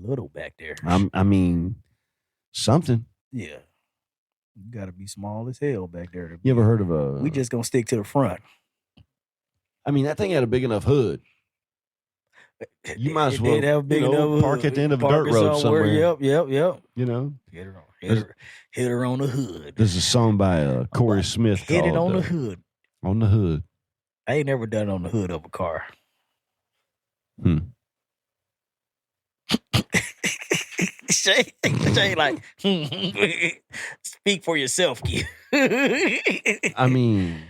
little back there. I mean, something. Yeah. You got to be small as hell back there. You ever heard of a... We just going to stick to the front. I mean, that thing had a big enough hood. You might as well have big enough park at the end of a dirt road somewhere. Yep. You know? Hit her on the hood. There's a song by Corey Smith Hit called... it on the hood. On the hood. I ain't never done it on the hood of a car. Shay like, speak for yourself, Q. I mean...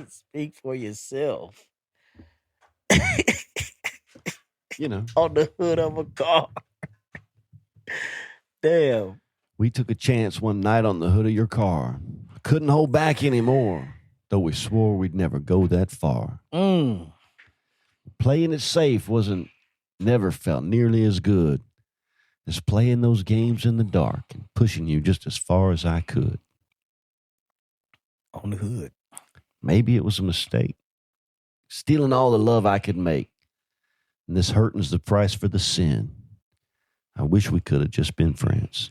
Speak for yourself. You know. On the hood of a car. Damn. We took a chance one night on the hood of your car. Couldn't hold back anymore, though we swore we'd never go that far. Playing it safe never felt nearly as good as playing those games in the dark and pushing you just as far as I could. On the hood. Maybe it was a mistake. Stealing all the love I could make. And this hurting's the price for the sin. I wish we could have just been friends.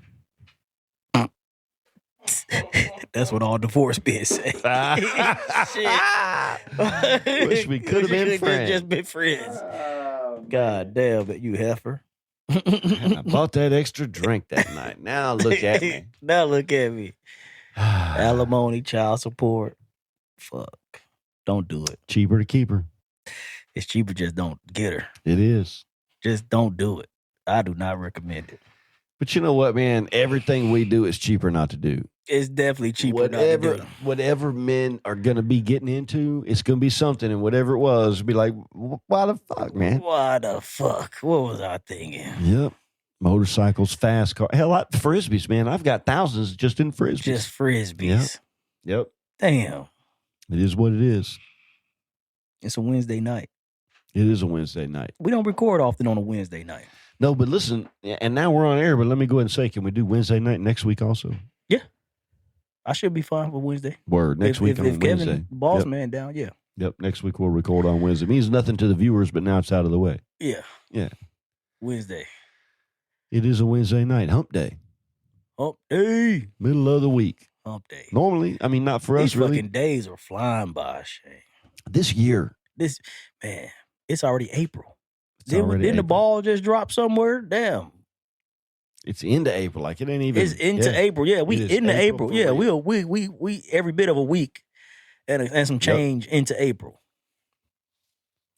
That's what all divorce bids say. Shit. Wish we could have been friends. Just been friends. God damn it, you heifer. I bought that extra drink that night. Now look at me. Now look at me. Alimony, child support. Fuck. Don't do it. Cheaper to keep her. It's cheaper, just don't get her. It is. Just don't do it. I do not recommend it. But you know what, man? Everything we do is cheaper not to do. It's definitely cheaper not to do. Whatever men are going to be getting into, it's going to be something. And whatever it was, be like, why the fuck, man? Why the fuck? What was I thinking? Yep. Motorcycles, fast cars. Hell, Frisbees, man. I've got thousands just in Frisbees. Just Frisbees. Yep. Damn. It is what it is. It's a Wednesday night. It is a Wednesday night. We don't record often on a Wednesday night. No, but listen, and now we're on air, but let me go ahead and say, can we do Wednesday night next week also? Yeah. I should be fine for Wednesday. Word. Next week on Wednesday. If Kevin, boss man down, yeah. Yep. Next week we'll record on Wednesday. It means nothing to the viewers, but now it's out of the way. Yeah. Yeah. Wednesday. It is a Wednesday night. Hump day. Hump day. Middle of the week. Hump day. Normally, I mean, not for us, really. These fucking days are flying by, Shay. This year. Man, it's already April. Didn't the ball just drop somewhere? Damn. It's into April. Like it ain't even. It's into April. Yeah, we into April. Yeah, we every bit of a week and some change into April.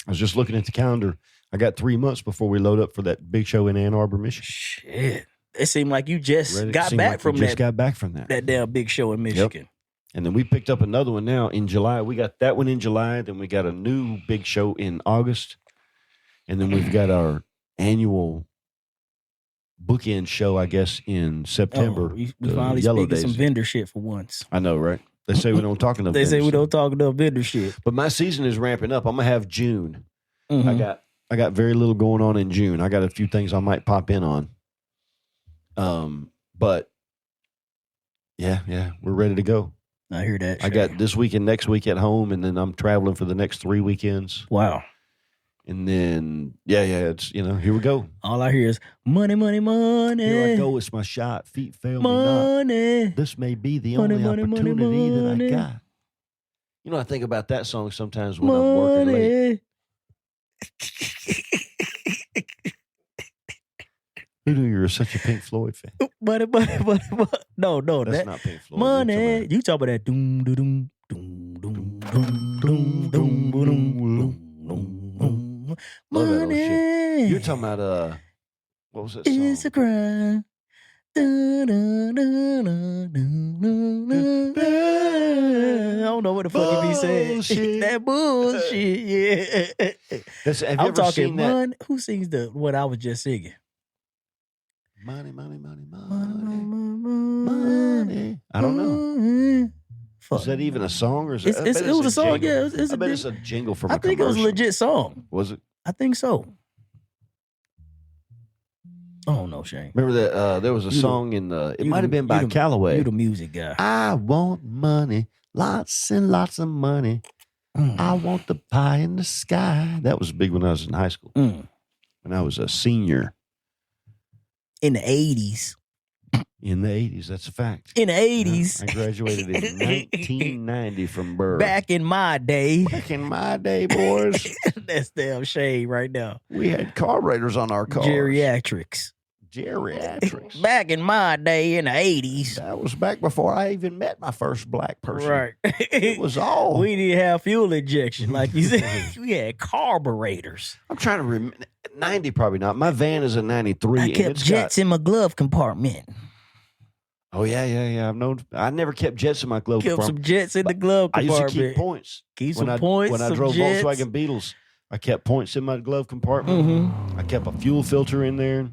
I was just looking at the calendar. I got 3 months before we load up for that big show in Ann Arbor, Michigan. Shit. It seemed like you just got back from that. That damn big show in Michigan. Yep. And then we picked up another one now in July. We got that one in July. Then we got a new big show in August. And then we've got our annual bookend show, I guess, in September. We finally speaking some vendor shit for once. I know, right? They say we don't talk enough They say we don't talk enough vendor shit. But my season is ramping up. I'm going to have June. Mm-hmm. I got very little going on in June. I got a few things I might pop in on. But yeah, we're ready to go. I hear that. I got this week and next week at home, and then I'm traveling for the next 3 weekends. Wow. And then, it's, here we go. All I hear is money, money, money. Here I go. It's my shot. Feet fail money. Me not. This may be the only opportunity that I got. I think about that song sometimes when I'm working late. Who knew you were such a Pink Floyd fan? Money. No, that's not Pink Floyd. Money. You talk about that doom, doom, doom, doom, doom, doom, doom, doom, doom. Love that old shit. You're talking about what was that song? It's a crime. I don't know what the fuck he said. That bullshit. Yeah. I'm talking that? Who sings the what I was just singing? Money. I don't know. Is that even a song or is it? It was a song. Jingle. Yeah, I bet it's a jingle from a commercial. I think it was a legit song. Was it? I think so. Oh no, Shane. Remember that there was a song in it might have been by Calloway. You the music guy. I want money, lots and lots of money. I want the pie in the sky. That was big when I was in high school. when I was a senior. In the 80s. In the 80s, that's a fact. In the 80s. I graduated in 1990 from Burr. Back in my day. Back in my day, boys. That's damn shade right now. We had carburetors on our cars. Geriatrics. Back in my day in the 80s. That was back before I even met my first black person. Right. It was all. We didn't have fuel injection. Like you said, we had carburetors. I'm trying to remember. 90 probably not. My van is a 93. I kept jets in my glove compartment. Oh, yeah. I never kept jets in my glove compartment. Kept some jets in the glove compartment. I used to keep points. When I drove jets. Volkswagen Beetles, I kept points in my glove compartment. Mm-hmm. I kept a fuel filter in there.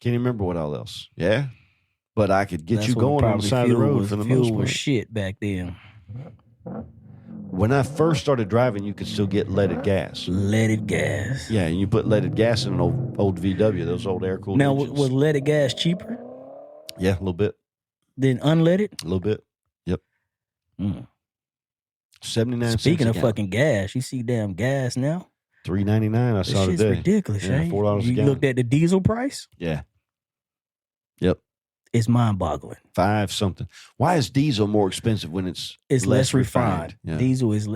Can't even remember what all else. Yeah. But I could get you going on the side of the road for the most part. Fuel was shit back then. When I first started driving, you could still get leaded gas. Leaded gas. Yeah, and you put leaded gas in an old VW, those old air-cooled engines. Now, was leaded gas cheaper? Yeah, a little bit. Than unleaded? A little bit. Yep. 79 cents. Speaking of fucking gas, you see damn gas now? $3.99 I saw today. It's ridiculous, yeah, right? $4 a You gallon. looked at the diesel price? Yeah. Yep. It's mind-boggling. 5 something. Why is diesel more expensive when it's less refined? Yeah. Diesel is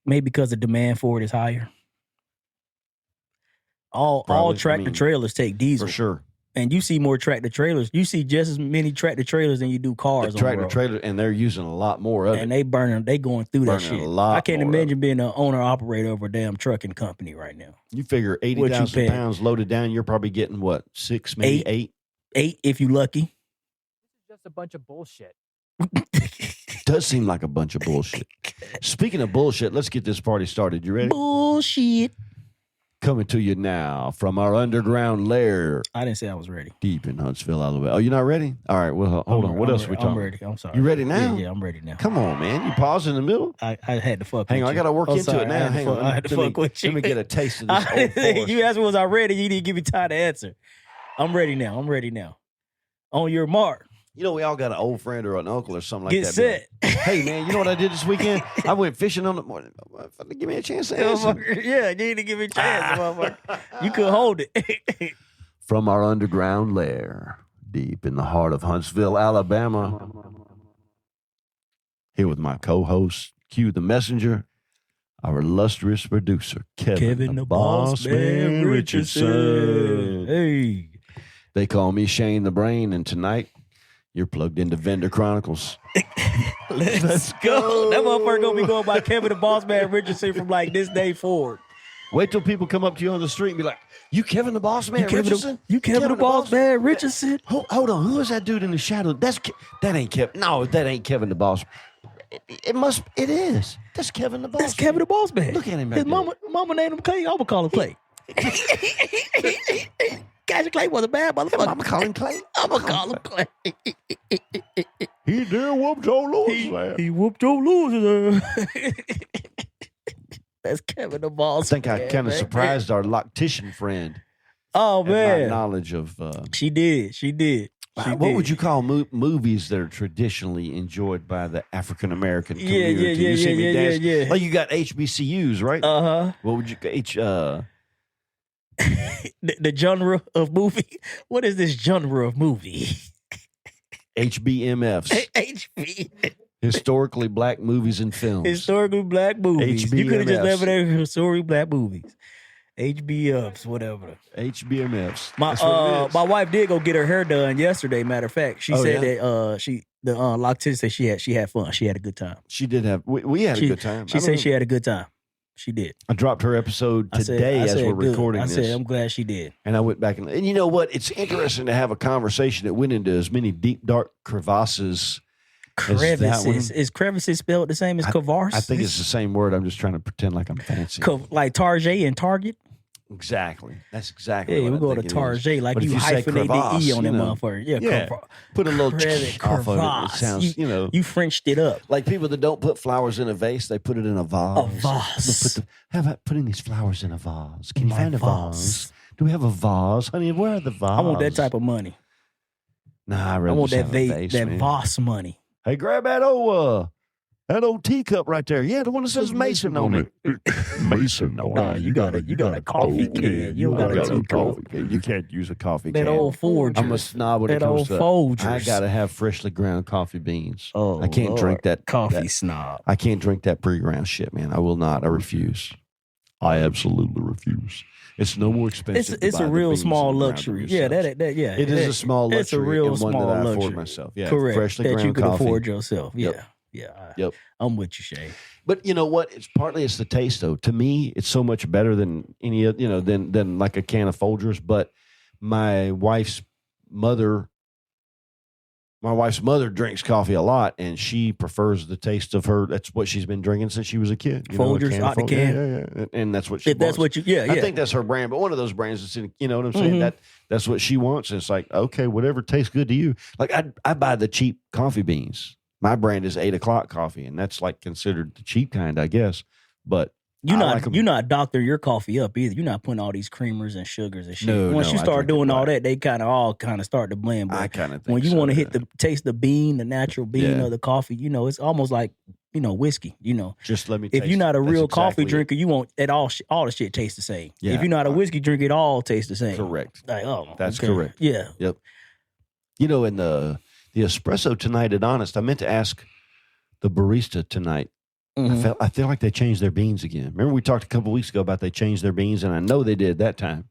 maybe because the demand for it is higher. All tractor trailers take diesel. For sure. And you see more tractor trailers. You see just as many tractor trailers than you do cars. Tractor trailer, and they're using a lot more of it. And they going through that shit. A lot I can't imagine being an owner operator of a damn trucking company right now. You figure 80,000 pounds loaded down, you're probably getting what, 6, maybe 8? 8 if you lucky. This is just a bunch of bullshit. Does seem like a bunch of bullshit. Speaking of bullshit, let's get this party started. You ready? Bullshit. Coming to you now from our underground lair. I didn't say I was ready. Deep in Huntsville, Alabama. Oh, you're not ready? All right, well, hold on. What else are we talking? I'm ready. I'm sorry. You ready now? Yeah, I'm ready now. Come on, man. You pause in the middle? I had to fuck Hang with on, you. I got to work into it now. Hang on. I had to fuck with you. Let me get a taste of this old forest. You asked me, was I ready? You didn't give me time to answer. I'm ready now. On your mark. You know, we all got an old friend or an uncle or something like Get that. set. Like, hey, man, you know what I did this weekend? I went fishing on the morning. Give me a chance to answer. Yeah, you need to give me a chance, motherfucker. You could hold it. From our underground lair, deep in the heart of Huntsville, Alabama. Here with my co-host, Q the Messenger, our illustrious producer, Kevin the Boss Man Richardson. Hey. They call me Shane the Brain, and tonight you're plugged into Vendor Chronicles. Let's go. That motherfucker gonna be going by Kevin the Boss Man Richardson from like this day forward. Wait till people come up to you on the street and be like, "You Kevin the Boss Man Richardson? You Kevin the Boss Man Richardson? Hold on, who is that dude in the shadow? That ain't Kevin. No, that ain't Kevin the Boss. It is. That's Kevin the Boss. That's Kevin the Boss Man. Look at him. His mama named him Clay. I'm gonna call him Clay. Gotcha, Clay was a bad motherfucker. I'm call him Clay. I'm gonna call him Clay. He did whoop Joe Lewis, man. He whooped Joe Lewis. That's Kevin the Boss. I think I kind of surprised our loctician friend. Oh man, my knowledge of. She did. What would you call movies that are traditionally enjoyed by the African American community? Yeah. Like you got HBCUs, right? What would you the genre of movie? What is this genre of movie? HBMFs. HB. Historically black movies and films. Historically black movies. HBMFs. You could have just left it there. Historically black movies. HBMFs, whatever. HBMFs. My wife did go get her hair done yesterday. Matter of fact, she said that the loctician said she had fun. She had a good time. She did have. We had a good time. She said she had a good time. She did. I dropped her episode today as we're recording this. I said I'm glad she did. And I went back and you know what? It's interesting to have a conversation that went into as many deep dark crevasses. Crevices. Is crevices spelled the same as crevasse? I think it's the same word. I'm just trying to pretend like I'm fancy. Like Target and Target? Exactly. That's exactly what we go to Target. Like you hyphenate the E on that motherfucker. Yeah. Put a little off of it. It sounds, You Frenched it up. Like people that don't put flowers in a vase, they put it in a vase. A vase. How about putting these flowers in a vase? Can you find a vase? Do we have a vase? Honey, where are the vases? I want that type of money. Nah, I want that vase vase money. Hey, grab that That old teacup right there. Yeah, the one that says Mason on it. Mason on it. You got a coffee can. You don't got a coffee can. You can't use a coffee that can. old Folgers. I'm a snob when it that comes old to Folgers. I gotta have freshly ground coffee beans. Oh, I can't drink that coffee snob. I can't drink that pre-ground shit, man. I will not. I refuse. I absolutely refuse. It's no more expensive. It's a real small luxury. Yeah, yeah. It is a small luxury. It's a real and one small that I luxury. afford myself. Yeah, correct. Freshly that ground you can coffee. afford yourself. Yeah, Yep. yeah. Yep. I'm with you, Shay. But you know what? It's partly the taste, though. To me, it's so much better than any than like a can of Folgers. But my wife's mother drinks coffee a lot, and she prefers the taste of her. That's what she's been drinking since she was a kid. Folgers out the can. Yeah. And that's what she. That's what you. Yeah, yeah. I think that's her brand, but one of those brands that's in. You know what I'm saying? Mhm. That's what she wants. And it's like, okay, whatever tastes good to you. Like I buy the cheap coffee beans. My brand is 8 o'clock coffee, and that's like considered the cheap kind, I guess. But you're not doctoring your coffee up either. You're not putting all these creamers and sugars and shit. No, Once you I start drink it doing all black. that, they all kind of start to blend. But I kind of think when you so, want to yeah. hit taste the bean, the natural bean Yeah. of the coffee, it's almost like whiskey. Just let me. If taste you're not it. a That's real coffee exactly it. drinker, you want it all the shit tastes the same. Yeah. If you're not a whiskey drinker, it all tastes the same. Correct. Like, That's okay. correct. Yeah. Yep. In the espresso tonight at Honest, I meant to ask the barista tonight. Mhm. I feel like they changed their beans again. Remember we talked a couple weeks ago about they changed their beans, and I know they did that time.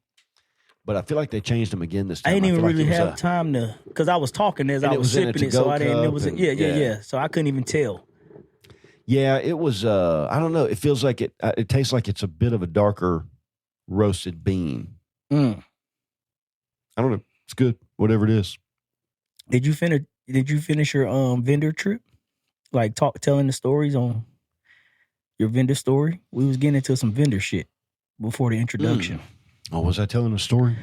But I feel like they changed them again this time. I didn't even feel like really it was have time to, because I was talking as And I it was was in a sipping it, to-go so I didn't. It cup was and- yeah. yeah. So I couldn't even tell. Yeah, it was. I don't know. It feels like it. It tastes like it's a bit of a darker roasted bean. Mm. I don't know. It's good. Whatever it is. Did you finish your vendor trip? Like telling the stories on your vendor story? We was getting into some vendor shit before the introduction. Oh, was I telling a story?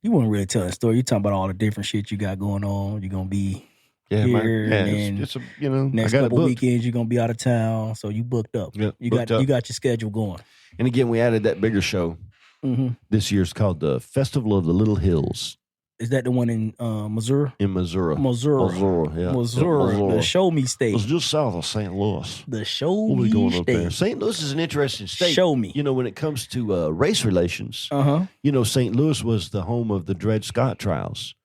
You weren't really telling a story. You talking about all the different shit you got going on. You're gonna be Yeah, here, and it's a next I got it couple booked. weekends you're gonna be out of town, so you booked up. Yeah, You booked got up. your schedule going. And again, we added that bigger show Mm-hmm. this year. It's called the Festival of the Little Hills Is that the one in Missouri? in Missouri. Missouri. Yeah. Missouri, the show me state. It's just south of St. Louis. The show We'll me be going up there. state. St. Louis is an interesting state. Show me. When it comes to race relations, Uh-huh. St. Louis was the home of the Dred Scott trials,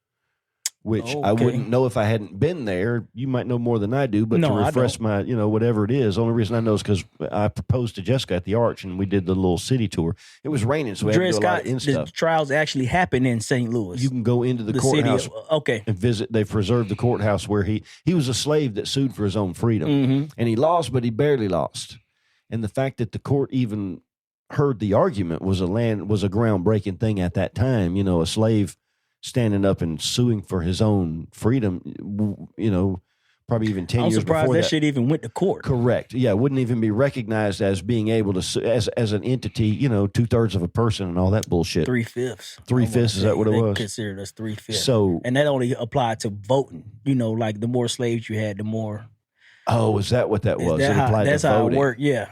which I Okay. wouldn't know if I hadn't been there. You might know more than I do, but No, to I refresh my, whatever it is, only reason I know is because I proposed to Jessica at the Arch and we did the little city tour. It was raining, so we Dred had to do a lot Scott, of in the stuff. trials actually happen in St. Louis. You can go into the city. courthouse Okay. and visit. They preserved the courthouse where he was a slave that sued for his own freedom. Mm-hmm. And he lost, but he barely lost. And the fact that the court even heard the argument was a groundbreaking thing at that time. A slave standing up and suing for his own freedom. Probably even 10 I'm years surprised before that shit even went to court. Correct. Yeah, wouldn't even be recognized as being able to sue as an entity. 2/3 of a person and all that bullshit. 3/5. 3/5, is that what it They was? considered us 3/5. So, and that only applied to voting. Like the more slaves you had, the more. is that what that was? That's how it voting. worked. Yeah.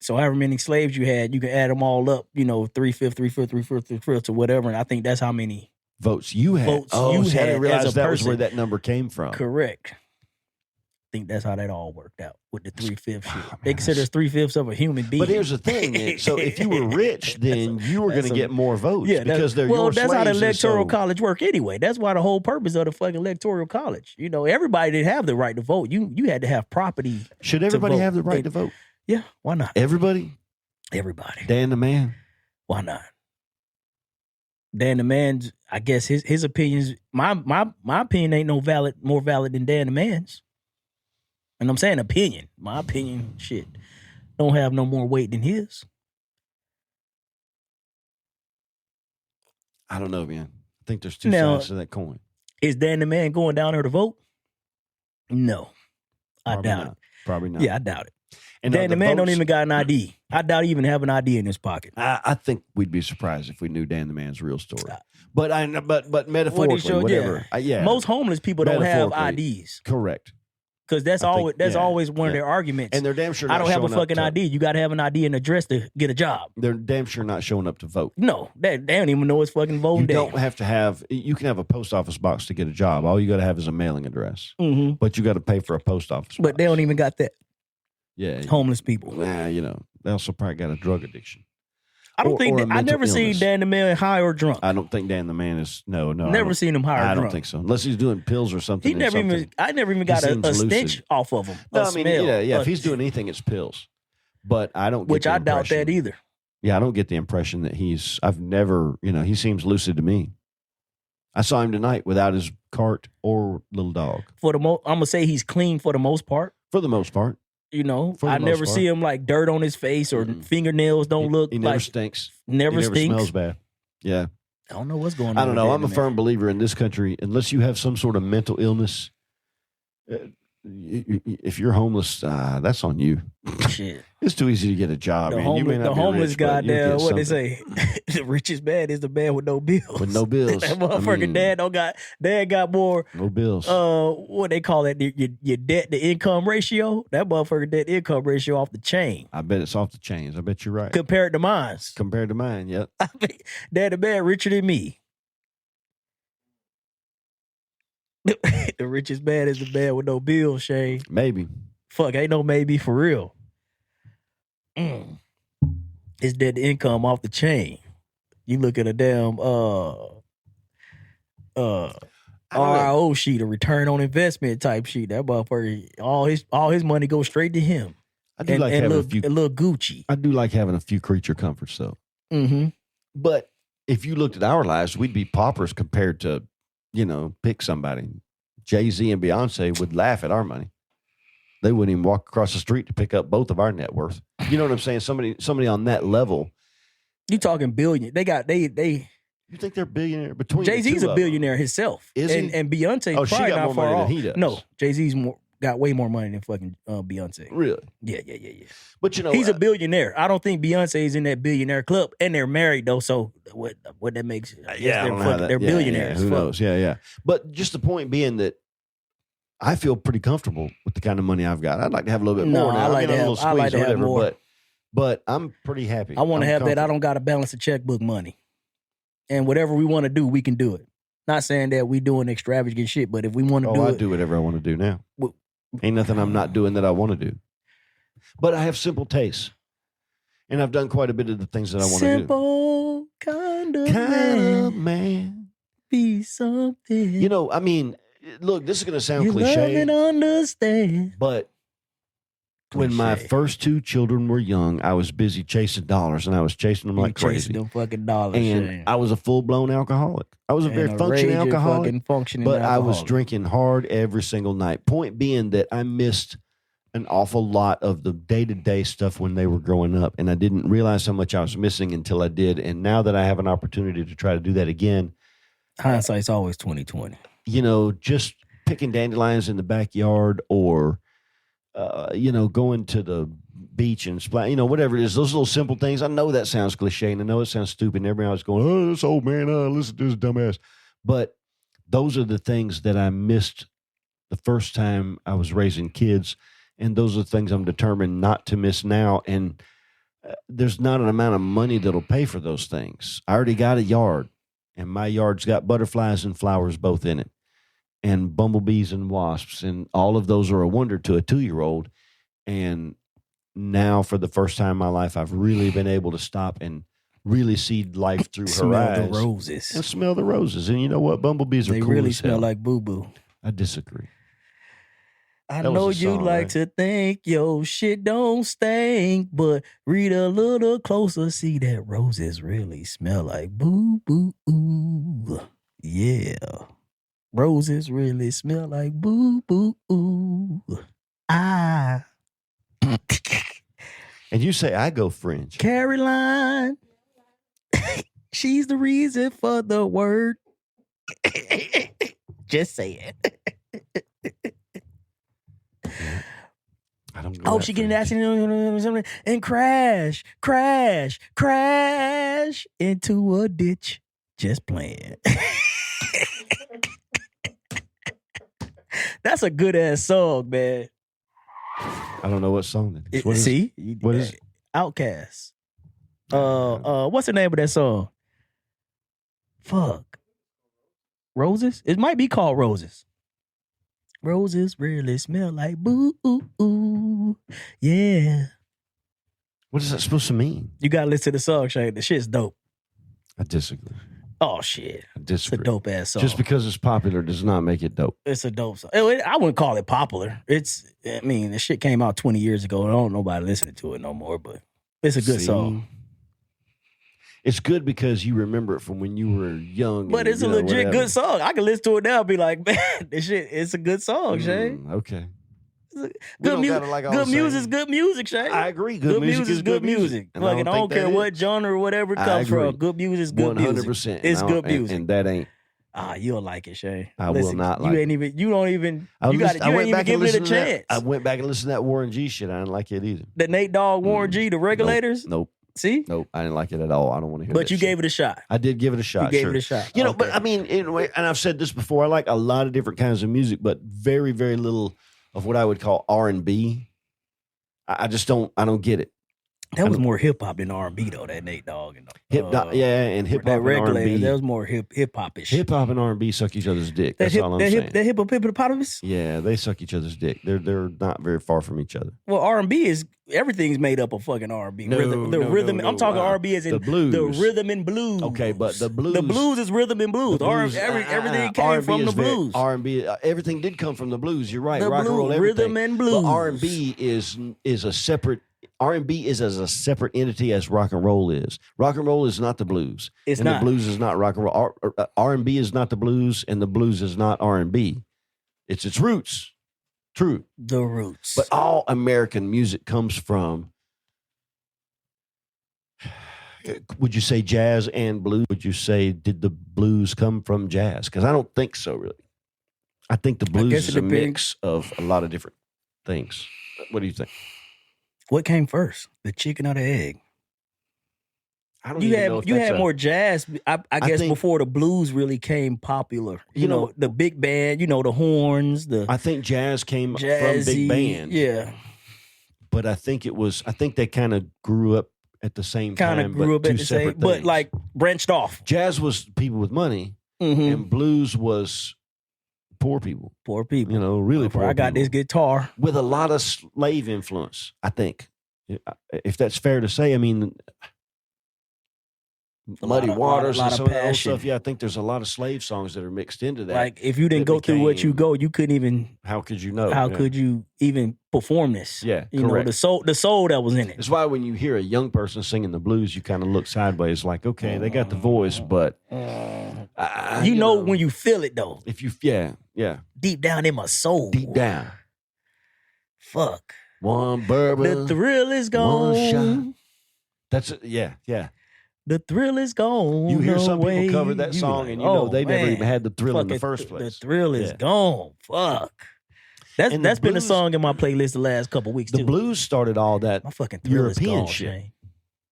So however many slaves you had, you can add them all up. 3/5, 3/5, 3/5, 3/5 or whatever. And I think that's how many Votes you had. Votes oh, you see, I had didn't realize as a that was where person. that number came from. correct. I think that's how that all worked out with the 3/5 shit. They man, consider us 3/5 of a human being. But here's the thing. Man. So if you were rich, then you were going to that's a- get more votes yeah, because they're well, your that's how the slaves, and electoral so- college work anyway. That's why the whole purpose of the fucking electoral college. Everybody didn't have the right to vote. You had to have property. Should everybody vote. have the right to vote? Yeah, why not? Everybody? Everybody. Dan the man? Why not? Dan the man's, I guess his opinions, my opinion ain't more valid than Dan the man's. And I'm saying opinion. My opinion, shit, don't have no more weight than his. I don't know, man. I think there's two Now- sides to that coin. Is Dan the man going down there to vote? No. I Probably doubt not. it. Probably not. Yeah, I doubt it. And Dan of the man don't votes- even got an ID. I doubt he even have an ID in his pocket. I think we'd be surprised if we knew Dan the man's real story. But metaphorically, What he showed, whatever. yeah. Most homeless people don't have Metaphorically. IDs Correct. because that's I think- always yeah, always one of yeah. their arguments. And they're damn sure I not don't have a showing up fucking to- ID. You got to have an ID and address to get a job. They're damn sure not showing up to vote. No, they don't even know it's fucking voting You day. don't have to have. You can have a post office box to get a job. All you got to have is a mailing address. Mm-hmm. But you got to pay for a post office. But they box. don't even got that. Yeah. Homeless people. Nah, they also probably got a drug addiction. I don't think or a I never mental seen illness. Dan the Man high or drunk. I don't think Dan the Man is no. Never seen him high or I drunk. don't think so. Unless he's doing pills or something. I never even got seems a stench lucid. off of him. No, A I mean, smell, if he's doing anything, it's pills. But I don't get which the I doubt that impression- either. Yeah, I don't get the impression that I've never, he seems lucid to me. I saw him tonight without his cart or little dog. I'm gonna say he's clean for the most part. For the most part. For the most never part. see him like dirt on his face or fingernails don't look He never like stinks. never He stinks. smells bad. Yeah. I don't know what's going on. I don't know. with I'm a that, firm believer in this country, unless you have some sort of mental illness, if you're homeless, that's on you. man. Shit. It's too easy to get a job, man. You may not The be homeless rich, but you'll goddamn, get what they something. say? The richest man is the man with no bills. With no bills. That motherfucker dad got more No bills. what they call it, your debt to income ratio. That motherfucker debt to income ratio off the chain. I bet it's off the chains. I bet you're right. Compared to mine. Compared to mine, yep. I mean, Dad the man richer than me. The richest man is the man with no bills, Shane. Maybe. Fuck, ain't no maybe for real. It's dead to income off the chain. You look at a damn RIO sheet, a return on investment type sheet. That motherfucker, all his money goes straight to him. I do like having a few. A little Gucci. I do like having a few creature comforts, though. Mm-hmm. But if you looked at our lives, we'd be paupers compared to, pick somebody. Jay-Z and Beyonce would laugh at our money. They wouldn't even walk across the street to pick up both of our net worth. You know what I'm saying? Somebody on that level. You talking billion? They You think they're billionaire between Jay-Z's a billionaire himself. Is he? And Beyonce's she probably got not more far money off. than he does. No, Jay-Z's got way more money than fucking Beyonce. Really? Yeah. But He's a billionaire. I don't think Beyonce's in that billionaire club, and they're married though. So what that makes? I don't know how they're billionaires. Who knows? Yeah. But just the point being that I feel pretty comfortable with the kind of money I've got. I'd like to have a little bit more. Now. I like to have, a little squeeze I like to or have whatever, more. But I'm pretty happy. I want to have that. I comfortable. don't got to balance the checkbook money, and whatever we want to do, we can do it. Not saying that we doing extravagant shit, but if we want to do I it, do whatever I want to do now. Well, Ain't nothing I'm not doing that I want to do. But I have simple tastes. And I've done quite a bit of the things that I want to do. simple kind of man, be something. I mean, look, this is going to sound you love cliche. and understand. But when my Cliche. first two children were young, I was busy chasing dollars, and I was chasing them like Chasing crazy. them fucking dollars. And Shane. I was a full-blown alcoholic. I was a very And functioning raging alcoholic, fucking functioning but I was alcoholic. drinking hard every single night. Point being that I missed an awful lot of the day-to-day stuff when they were growing up, and I didn't realize how much I was missing until I did. And now that I have an opportunity to try to do that again, Hindsight's always 20/20. just picking dandelions in the backyard or, going to the beach and splash, whatever it is, those little simple things. I know that sounds cliche and I know it sounds stupid and everybody else going, oh, this old man, listen to this dumbass. But those are the things that I missed the first time I was raising kids. And those are the things I'm determined not to miss now. And there's not an amount of money that'll pay for those things. I already got a yard, and my yard's got butterflies and flowers both in it, and bumblebees and wasps. And all of those are a wonder to a 2-year-old. And now, for the first time in my life, I've really been able to stop and really see life through her eyes. Smell the roses. And smell the roses. And you know what? Bumblebees are They cool really as smell hell. like boo-boo. I disagree. I That was know a you song, like right? to think your shit don't stink, but read a little closer, see that roses really smell like boo-boo. Yeah. Roses really smell like boo-boo. Ah. And you say I go fringe. Caroline. She's the reason for the word. Just say it. I don't go Oh, that she getting fringe. accident and crash into a ditch. Just playing. That's a good ass song, man. I don't know what song that is. What is See, what is it? Outkast. What's the name of that song? Fuck. Roses. It might be called Roses. Roses really smell like boo. Yeah. What is that supposed to mean? You gotta listen to the song, Shane. The shit's dope. I disagree. Oh shit. I It's a disagree. dope ass song. Just because it's popular does not make it dope. It's a dope song. I wouldn't call it popular. The shit came out 20 years ago. I don't know nobody listening to it no more, but it's a good See? song. It's good because you remember it from when you were young. But and, it's a legit whatever. good song. I can listen to it now and be like, man, this shit, it's a good song, Shane. Okay. Good music. Good music's good music, Shane. I agree. Good music is good music. And Like, I don't care what genre or whatever it comes from. Good music's good music. 100%. It's good music. And that ain't. You'll like it, Shane. I will not like it. You ain't even give it a chance. I went back and listened to that Warren G shit. I didn't like it either. The Nate Dogg, Warren G, the Regulators? Nope. See? Nope. I didn't like it at all. I don't want to hear But you gave it a shot. I did give it a shot. You gave it a shot. You know, but I mean, anyway, and I've said this before, I like a lot of different kinds of music, but very, very little of what I would call R&B. I just don't get it. That was more hip hop than R&B though. That Nate Dogg and and hip hop that and Regulator. R&B. That was more hip hopish. Hip hop and R&B suck each other's dick. That's all I'm saying. That hippopotamus. Yeah, they suck each other's dick. They're not very far from each other. Well, R&B is everything's made up of fucking R&B. Rhythm. I'm talking R&B as in the blues, the rhythm and blues. Okay, but the blues is rhythm and blues. Everything came R&B from the blues. R&B, everything did come from the blues. You're right. The Rock and roll, everything. rhythm and blues. But R&B is a separate. R&B is as a separate entity as rock and roll is. Rock and roll is not the blues. It's and not. The blues is not rock and roll. R&B is not the blues, and the blues is not R&B. It's its roots. True. The roots. But all American music comes from, would you say jazz and blues? Would you say, did the blues come from jazz? Because I don't think so, really. I think the blues is a mix of a lot of different things. What do you think? What came first, the chicken or the egg? I don't even know if you had more jazz, I guess, think, before the blues really came popular. You know, the big band, the horns. I think jazz came from big band. Yeah. But I think they kind of grew up at the same time. Kind of grew up at the same, but like branched off. Jazz was people with money, mm-hmm. and blues was poor people. Poor people. Really poor people. I got this guitar. With a lot of slave influence, I think. If that's fair to say, I mean, Muddy Waters and some of that old stuff. Yeah, I think there's a lot of slave songs that are mixed into that. Like, if you didn't go through what you couldn't even. How could you know? How could you even perform this? Yeah, correct. The soul that was in it. That's why when you hear a young person singing the blues, you kind of look sideways, like, okay, they got the voice, but you know when you feel it though. If you, yeah, deep down in my soul, deep down. Fuck. One bourbon, the thrill is gone. One shot. That's it. Yeah. The thrill is gone. You hear some people cover that song, and they never even had the thrill in the first place. The thrill is gone. Fuck. That's been a song in my playlist the last couple weeks. The blues started all that. My fucking thrill European is gone, shit. Shane.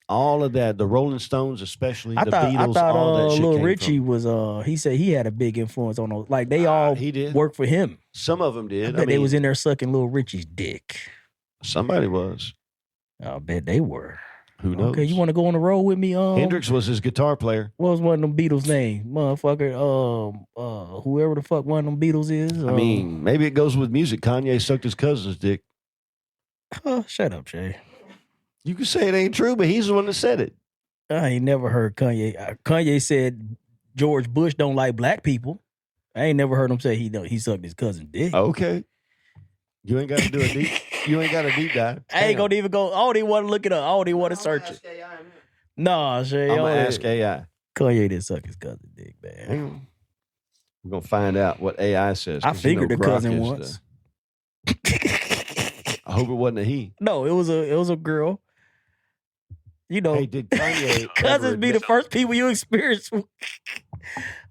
All of that, the Rolling Stones, especially the Beatles, I thought all that shit. Little Richie was. He said he had a big influence on those. Like they all he did work for him. Some of them did. I bet they was in there sucking Little Richie's dick. Somebody was. I bet they were. Who knows? Okay, you want to go on the road with me? Hendrix was his guitar player. What was one of them Beatles' name? Motherfucker, whoever the fuck one of them Beatles is. I mean, maybe it goes with music. Kanye sucked his cousin's dick. Shut up, Jay. You can say it ain't true, but he's the one that said it. I ain't never heard Kanye. Kanye said George Bush don't like black people. I ain't never heard him say he sucked his cousin's dick. Okay. You ain't got to do a deep. You ain't got a deep dive. I ain't gonna even go. I don't even want to look it up. I don't even want to search it. Nah, Shay. I'm gonna ask AI. Kanye didn't suck his cousin's dick, man. We're gonna find out what AI says. I figured the cousin once. I hope it wasn't a he. No, it was a girl. Hey, did Kanye cousins be the first people you experience? Did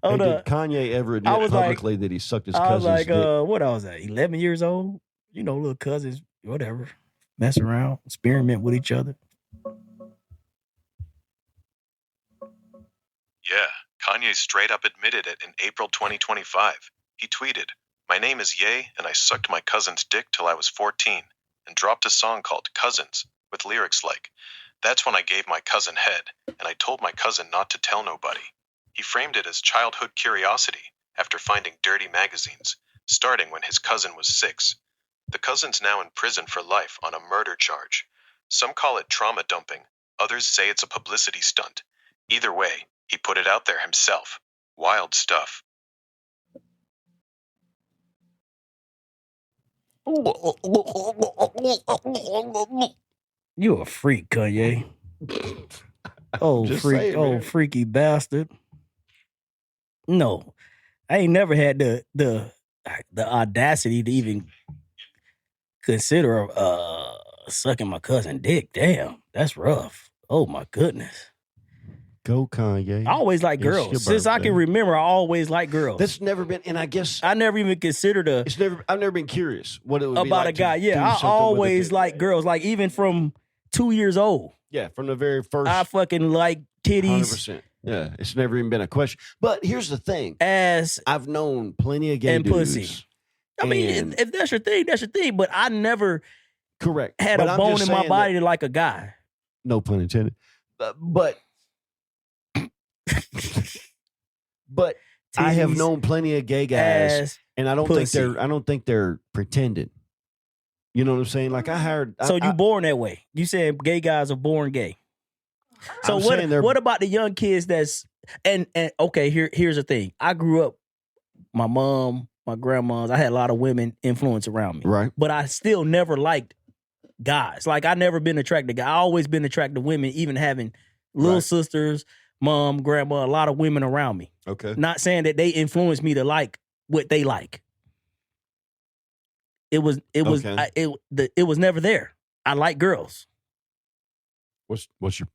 Kanye ever admit publicly that he sucked his cousin's dick? What I was at 11 years old. Little cousins, whatever, mess around, experiment with each other. Yeah, Kanye straight up admitted it in April 2025. He tweeted, "My name is Ye, and I sucked my cousin's dick till I was 14, and dropped a song called Cousins, with lyrics like, 'That's when I gave my cousin head, and I told my cousin not to tell nobody.' He framed it as childhood curiosity after finding dirty magazines, starting when his cousin was 6. The cousin's now in prison for life on a murder charge. Some call it trauma dumping. Others say it's a publicity stunt. Either way, he put it out there himself. Wild stuff. You a freak, Kanye. Oh, Just freak! saying, Oh, man. freaky bastard. No, I ain't never had the audacity to even consider sucking my cousin dick. Damn, that's rough. Oh my goodness. Go Kanye. I always like It's your girls. Since I birthday. can remember, I always like girls. That's never been, and I guess I never even considered I've never been curious what it would be about like a guy. to Yeah, do I something with a always dick. like girls. Like even from 2 years old, Yeah, from the very first. I fucking like titties, 100%. Yeah, it's never even been a question. But here's the thing: ass, I've known plenty of gay and dudes. pussy. I mean, and- if that's your thing, that's your thing. But I never correct. had But a I'm bone just in my saying body that- to like a guy. no pun intended. But I have Titties, known plenty of gay guys, ass. and I don't pussy. think they're pretending. You know what I'm saying? Like I hired. So I, you born that way? You saying gay guys are born gay? So I'm saying they're- what about the young kids that's and okay, here's the thing. I grew up, my mom, my grandmas, I had a lot of women influence around me. right? But I still never liked guys. Like I never been attracted to guys. I always been attracted to women, even having little Right. sisters, mom, grandma, a lot of women around me. Okay. Not saying that they influenced me to like what they like. It was Okay. it was never there. I like girls. What's your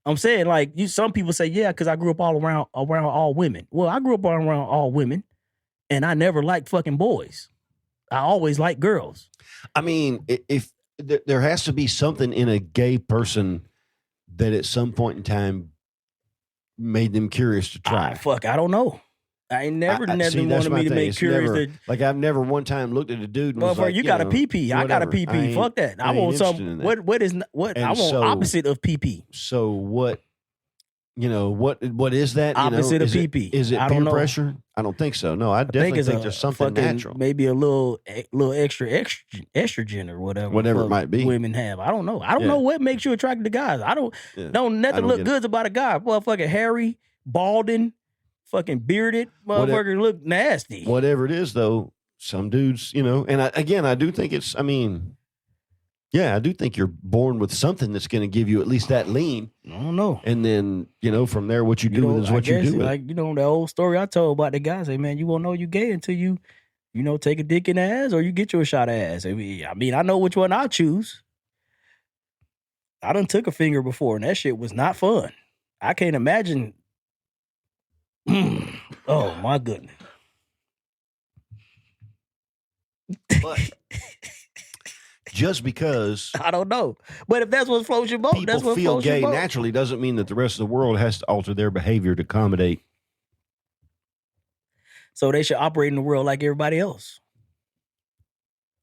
I'm saying like some people say yeah because I grew up all around all women. Well, I grew up around all women, and I never liked fucking boys. I always liked girls. I mean, if there has to be something in a gay person that at some point in time made them curious to try. I don't know. I ain't never see, nothing that's wanted my me to thing. make It's curious. never- To, Like I've never one time looked at a dude and was motherfucker, like, you got a know, PP. I got a whatever. PP. I ain't- Fuck that. I ain't want interested in some. that. What is what? And I want so- opposite of PP. So what? You know what is that? Opposite of is it- PP. Is it I peer don't know. pressure? I don't think so. No, I I definitely it's think a there's something fucking, natural. maybe a little extra estrogen or whatever. Whatever it fuck might be. Women have. I don't know. I don't Yeah. know what makes you attracted to guys. I don't. Yeah. Don't I nothing don't look get it. good about a guy. Motherfucking hairy, balding, fucking bearded. Motherfucker look nasty. Whatever it is, though, some dudes, and I do think it's. I mean, yeah, I do think you're born with something that's going to give you at least that lean, I don't know. and then from there, what you do with it is I what you guess, do with it. like, the old story I told about the guy. Say, man, you won't know you gay until you, take a dick in the ass or you get you a shot of ass. I mean, I know which one I choose. I done took a finger before, and that shit was not fun. I can't imagine. Oh my goodness. But just because I don't know, but if that's what floats your boat, that's people what feel floats your gay boat. naturally doesn't mean that the rest of the world has to alter their behavior to accommodate. So they should operate in the world like everybody else.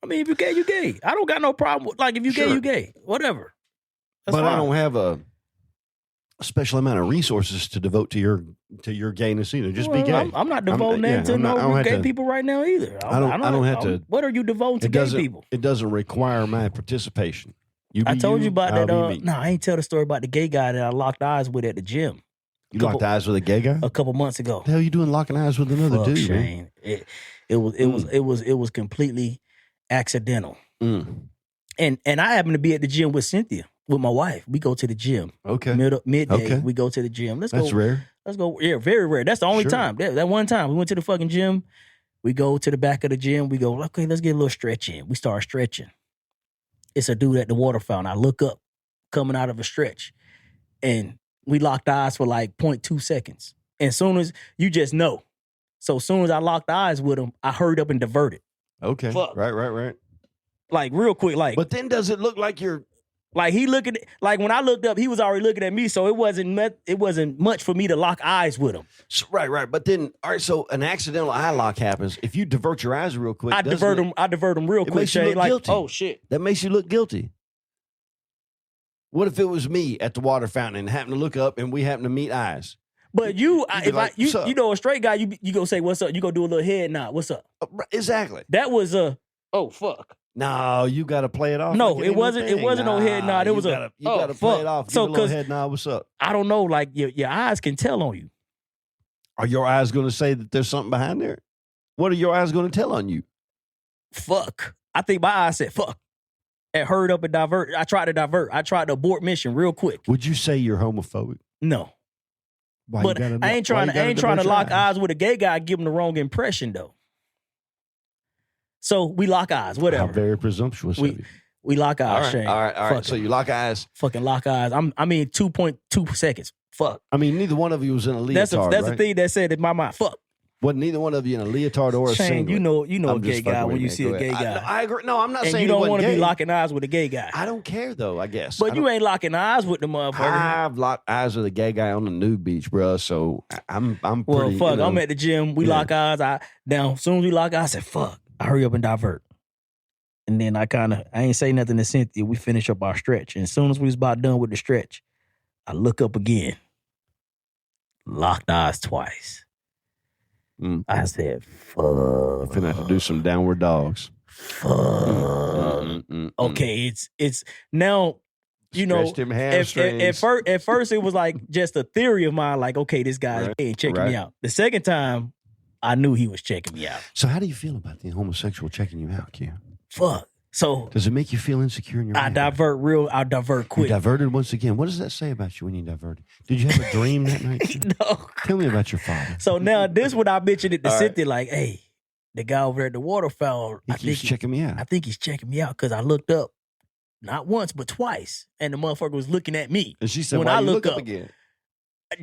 I mean, if you gay, you gay. I don't got no problem with, like, if you gay, Sure. you gay. Whatever. That's But I fine. don't have a special amount of resources to devote to your gayness either. Just be Well, gay. I'm not devoting that to I don't no have gay to- people right now either. I don't have to- What are you devoting to It gay doesn't. people? It doesn't require my participation. You I be told you about I'll that. be me. No, I ain't tell the story about the gay guy that I locked eyes with at the gym You locked eyes with a gay guy? a couple months ago. What the hell you doing locking eyes with another Fuck, dude, man? Shane. It was completely accidental. Mm. And I happened to be at the gym with Cynthia, with my wife. We go to the gym. Okay. Midday, Okay. we go to the gym. Let's That's go. rare. Let's go. Yeah, very rare. That's the only Sure. time. That one time we went to the fucking gym. We go to the back of the gym. We go, okay, let's get a little stretch in. We start stretching. It's a dude at the water fountain. I look up, coming out of a stretch, and we locked eyes for like 0.2 seconds. And as soon as you just know, so as soon as I locked eyes with him, I hurried up and diverted, Okay. Fuck. Right. like real quick, like But then does it look like you're he looking like when I looked up, he was already looking at me, so it wasn't much for me to lock eyes with him. right. But then, all right, so an accidental eye lock happens. If you divert your eyes real quick, I divert him real it quick, makes you Shane. look Like, guilty. oh shit. That makes you look guilty. What if it was me at the water fountain and happened to look up and we happened to meet eyes? But You be like, "What's up?" you know a straight guy, you go say what's up. You go do a little head nod. What's up? Exactly. That was a oh fuck. No, you got to play it off. No, like it ain't wasn't. It thing. wasn't no head nod. It you was gotta, you oh, got to play fuck. it off. So Give a little 'cause head nod. What's up? I don't know. Like your eyes can tell on you. Are your eyes going to say that there's something behind there? What are your eyes going to tell on you? Fuck. I think my eyes said fuck. And hurried up and divert. I tried to divert. I tried to abort mission real quick. Would you say you're homophobic? No. Why But you gotta, I ain't trying to lock eyes with a gay guy, give him the wrong impression though. So we lock eyes, How whatever. very presumptuous of you. We lock eyes, Shane. All right. So you lock eyes. Fucking lock eyes. I mean 2.2 seconds. Fuck. I mean, neither one of you was in a leotard, That's right? the thing that said in my mind. Fuck. Wasn't neither one of you in a leotard or a Shane, singlet? you know I'm a gay just fucking guy with when you man. see Go a gay ahead. guy. I agree. No, I'm not And saying you don't want to be locking eyes with a gay guy. I don't care though. I guess. But you ain't locking eyes with the motherfucker. I've locked eyes with a gay guy on the nude beach, bro. So I'm Well, pretty. fuck. You know, I'm at the gym. We lock eyes. As soon as we lock eyes, I said, fuck. I hurry up and divert. And then I ain't say nothing to Cynthia. We finish up our stretch. And as soon as we was about done with the stretch, I look up again. Locked eyes twice. I said, fuck. I'm finna have to do some downward dogs. Fuck. Okay, it's now, you know, Stretched them hamstrings. at first it was like just a theory of mine, like, okay, this guy's gay and checking me out. The second time, I knew he was checking me out. So how do you feel about the homosexual checking you out, Q? Fuck. So Does it make you feel insecure in your I life? divert You quick. diverted once again. What does that say about you when you diverted? Did you have a dream that night? No. Tell me about your father. So now this what I mentioned it to All right. Cynthia, like, hey, the guy over there at the waterfowl, He keeps checking me out. I think he's checking me out because I looked up not once but twice, and the motherfucker was looking at me And she said, when why I you look look up up. again?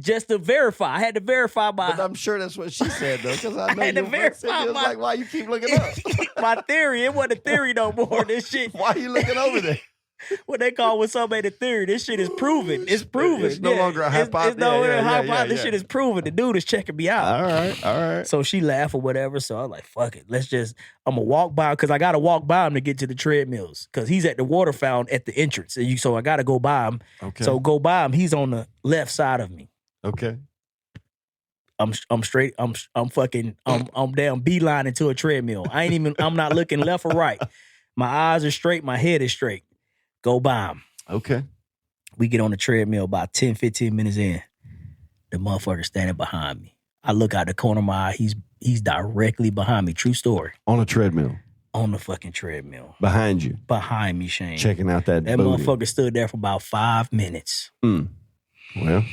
Just to verify. I had to verify But my I'm sure that's what she said, though, because I know had to your friend said, verify it was my- like, why you keep looking up? my theory. It wasn't a theory no more. This shit, Why are you looking over there? what they call when somebody a theory. This shit is proven. It's proven. It's no longer a hypothesis. It's no Yeah, hypothesis. This yeah. shit is proven. The dude is checking me out. All right. So she laughed or whatever. So I was like, fuck it. I'm going to walk by because I got to walk by him to get to the treadmills because he's at the water fountain at the entrance. So I got to go by him. Okay. So go by him. He's on the left side of me. Okay. I'm straight. I'm damn beelining to a treadmill. I'm not looking left or right. My eyes are straight. My head is straight. Go by him. Okay. We get on the treadmill about 10, 15 minutes in. The motherfucker standing behind me. I look out the corner of my eye. He's directly behind me. True story. On a treadmill. On the fucking treadmill. Behind you. Behind me, Shane. Checking out that booty. motherfucker stood there for about 5 minutes. Well.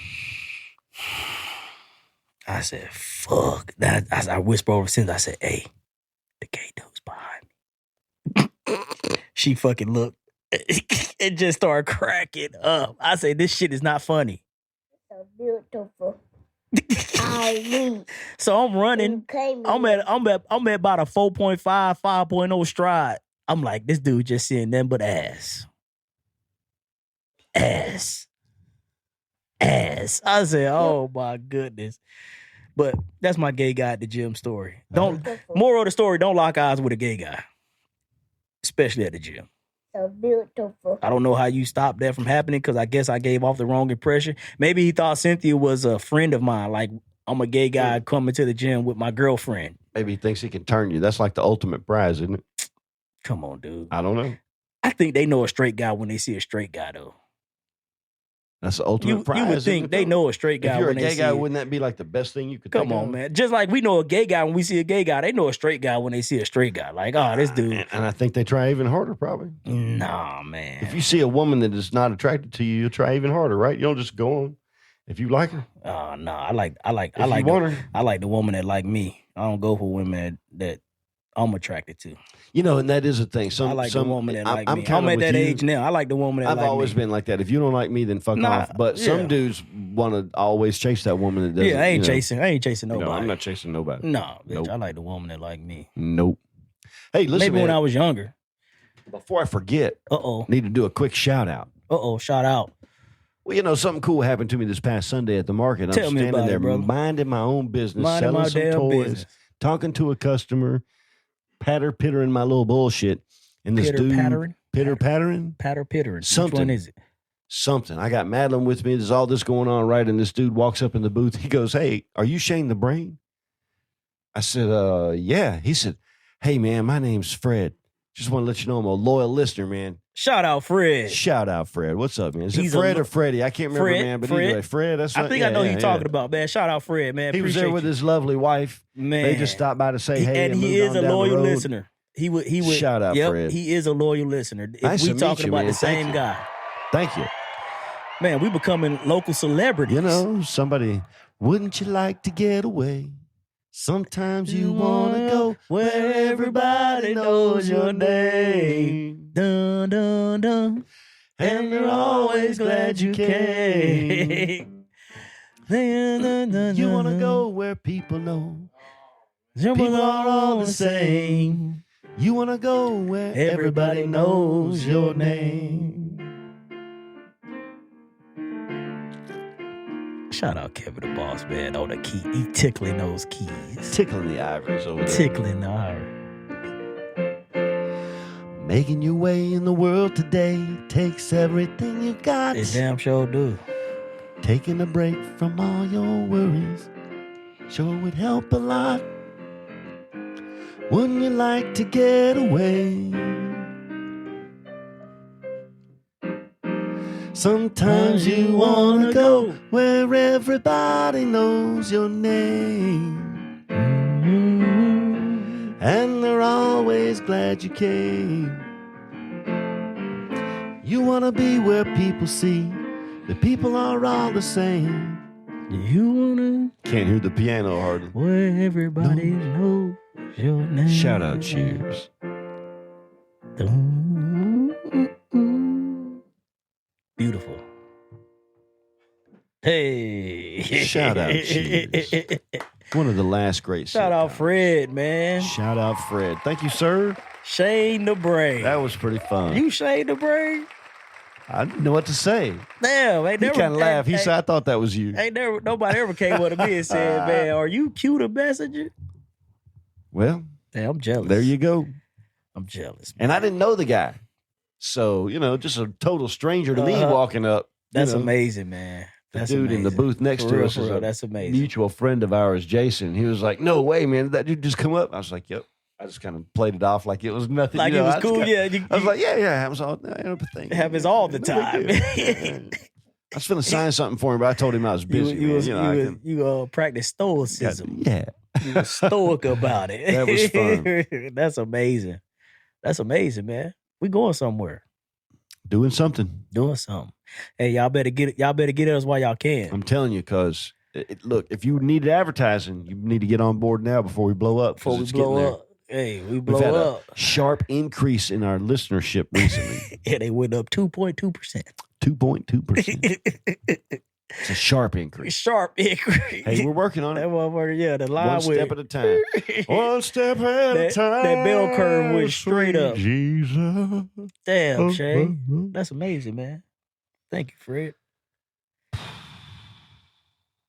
I said, fuck. I whisper over since I said, hey, the gay dude's behind me. She fucking looked and just started cracking up. I said, this shit is not funny. So beautiful. I So I'm running. I'm at about a 4.5, 5.0 stride. I'm like, this dude just seeing nothing but ass. Ass. I said, oh my goodness. But that's my gay guy at the gym story. Moral of the story, don't lock eyes with a gay guy. Especially at the gym. So beautiful. I don't know how you stopped that from happening because I guess I gave off the wrong impression. Maybe he thought Cynthia was a friend of mine. Like, I'm a gay guy coming to the gym with my girlfriend. Maybe he thinks he can turn you. That's like the ultimate prize, isn't it? Come on, dude. I don't know. I think they know a straight guy when they see a straight guy, though. That's the ultimate prize. You would isn't think it, they though? know a straight guy If you're a when they gay see guy, it. wouldn't that be like the best thing you could Come think on, of? man. Just like we know a gay guy when we see a gay guy, they know a straight guy when they see a straight guy. Like, oh, this dude. And I think they try even harder, probably. Nah, man. If you see a woman that is not attracted to you, you'll try even harder, right? You don't just go on. If you like her. Oh, no. I like you want her. I like the woman that like me. I don't go for women that I'm attracted to. You know, and that is a thing. I like the woman that like me. kinda I'm at with that you. age now. I like the woman that I've like always me. been like that. If you don't like me, then fuck Nah, off. But yeah. some dudes want to always chase that woman that doesn't. Yeah, I ain't you know. chasing nobody. No, I'm not chasing nobody. No, bitch. Nope. I like the woman that like me. Nope. Hey, listen, Maybe man, when I was younger. before I forget, Uh-oh. need to do a quick shout out. Shout out. Well, you know, something cool happened to me this past Sunday at the market. Tell I'm me standing about it, there brother. minding my own business, Minding selling my some damn toys, business. talking to a customer, pittering my little bullshit. And this dude, Pitter-pattering? pitter-pattering? Patter-pittering. Which Something. one is it? something. I got Madeline with me. There's all this going on, right? And this dude walks up in the booth. He goes, "Hey, are you Shane the Brain?" I said, yeah. He said, "Hey, man, my name's Fred. Just want to let you know I'm a loyal listener, man." Shout out Fred. Shout out Fred. What's up, man? Is He's it Fred or Freddie? I can't remember, Fred, man. But Fred. anyway, Fred. That's I think I know who you're talking about, man. Shout out Fred, man. He was there with his lovely wife. Man. They just stopped by to say hey, and he moved is on a down the loyal road. listener. He would Shout out, Fred. He is a loyal listener. If Nice we to meet talking you, about man. the Thank same you. guy. Thank you. Man, we becoming local celebrities. You know, somebody, wouldn't you like to get away? Sometimes you want to go where everybody knows your name. Dun, dun, dun. And they're always glad you came. You want to go where people know people are all the same. You want to go where everybody knows your name. Shout out Kevin the Boss, man, on the key. He tickling those keys. Tickling the ivories over there. Tickling the iron. Making your way in the world today takes everything you got. It damn sure do. Taking a break from all your worries sure would help a lot. Wouldn't you like to get away? Sometimes you wanna go where everybody knows your name. And they're always glad you came. You wanna be where people see the people are all the same. You wanna Can't hear the piano hardly. where everybody knows your name. Shout out Cheers. Beautiful. Hey. Shout out Cheers. One of the last great Shout out sitcoms. Fred, man. Shout out Fred. Thank you, sir. Shane the Brain. That was pretty fun. You Shane the Brain? I didn't know what to say. Damn, ain't He never kind of laughed. He ain't- said, "I thought that was you." Ain't never nobody ever came up to me and said, "Man, are you cute a messenger?" Well, Damn, I'm jealous. there you go. I'm jealous. And I didn't know the guy. So, just a total stranger to me Uh-huh. walking up. That's amazing, man. The That's dude in the amazing. booth next For to real, us for is real, a that's amazing. mutual friend of ours, Jason. He was like, "No way, man. Did that dude just come up?" I was like, "Yep." I just kind of played it off like it was nothing. Like you know, it was I just cool, got- yeah. I was like, yeah, it happens all the thing. It happens all the No big time. deal. Yeah. I was going to sign something for him, but I told him I was busy. man. you practice stoicism. Yeah. You were stoic about it. That was fun. That's amazing. That's amazing, man. We going somewhere. Doing something. Doing something. Hey, y'all better get it. Y'all better get at us while y'all can. I'm telling you, because look, if you needed advertising, you need to get on board now before we blow up. 'cause Before we it's getting blow there. up. Hey, we We've blow had up. a sharp increase in our listenership recently. Yeah, they went up 2.2%. 2.2%. It's a sharp increase. Sharp increase. Hey, we're working on That it. motherfucker, yeah, the line One step at a time. One step at a That- time. that bell curve went straight up. Jesus. Damn, Shay. That's amazing, man. Thank you, Fred.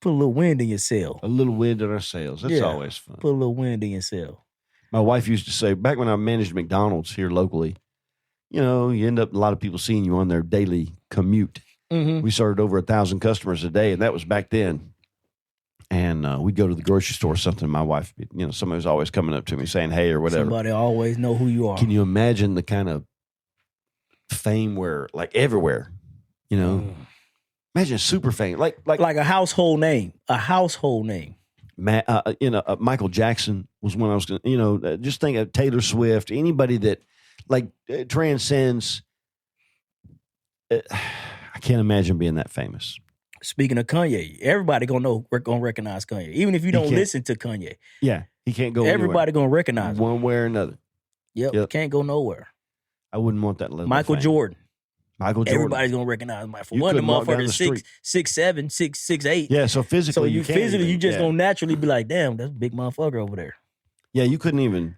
Put a little wind in your sail. A little wind in our sails. That's Yeah. always fun. Put a little wind in your sail. My wife used to say, back when I managed McDonald's here locally, you end up a lot of people seeing you on their daily commute. Mm-hmm. We served over 1,000 customers a day, and that was back then. And we'd go to the grocery store or something. My wife, somebody was always coming up to me saying, hey, or whatever. Somebody always know who you are. Can you imagine the kind of fame where, like, everywhere, imagine super fame, like a household name. A household name. Michael Jackson was one I was going to, just think of Taylor Swift, anybody that transcends. I can't imagine being that famous. Speaking of Kanye, everybody gonna recognize Kanye, even if you don't can't- listen to Kanye. Yeah, he can't go Everybody gonna recognize him. one way or another. Yep, can't go nowhere. I wouldn't want that level. Michael of fame. Jordan. Michael Jordan. Everybody's gonna recognize Mike. For You one, the couldn't walk down motherfucker the is 6'7", 6'8". Yeah, so physically, So you can't physically, even- you just yeah. gonna naturally be like, damn, that's a big motherfucker over there. Yeah, you couldn't even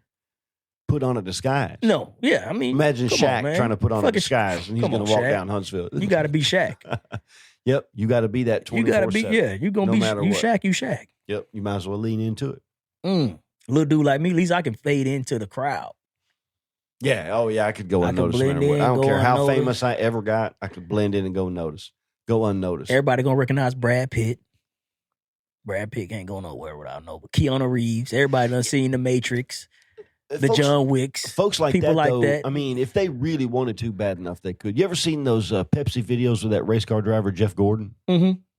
put on a disguise. No, yeah, I mean, Imagine come Shaq on, man. trying to put on a Fucking- disguise, and he's come going on, to walk Shaq. down Huntsville. You got to be Shaq. Yep, you got to be that 24/7. You got to be, yeah. You gonna no be matter you what. Shaq, you Shaq. Yep, you might as well lean into it. Little dude like me, at least I can fade into the crowd. Yeah. Oh, yeah. I could go I could unnoticed. blend I in, don't go care how unnoticed. famous I ever got. I could blend in and go unnoticed. Everybody gonna recognize Brad Pitt. Brad Pitt can't go nowhere without no. But Keanu Reeves. Everybody done seen The Matrix, the John Wicks. Folks like people that, like though, that. I mean, if they really wanted to bad enough, they could. You ever seen those Pepsi videos with that race car driver, Jeff Gordon,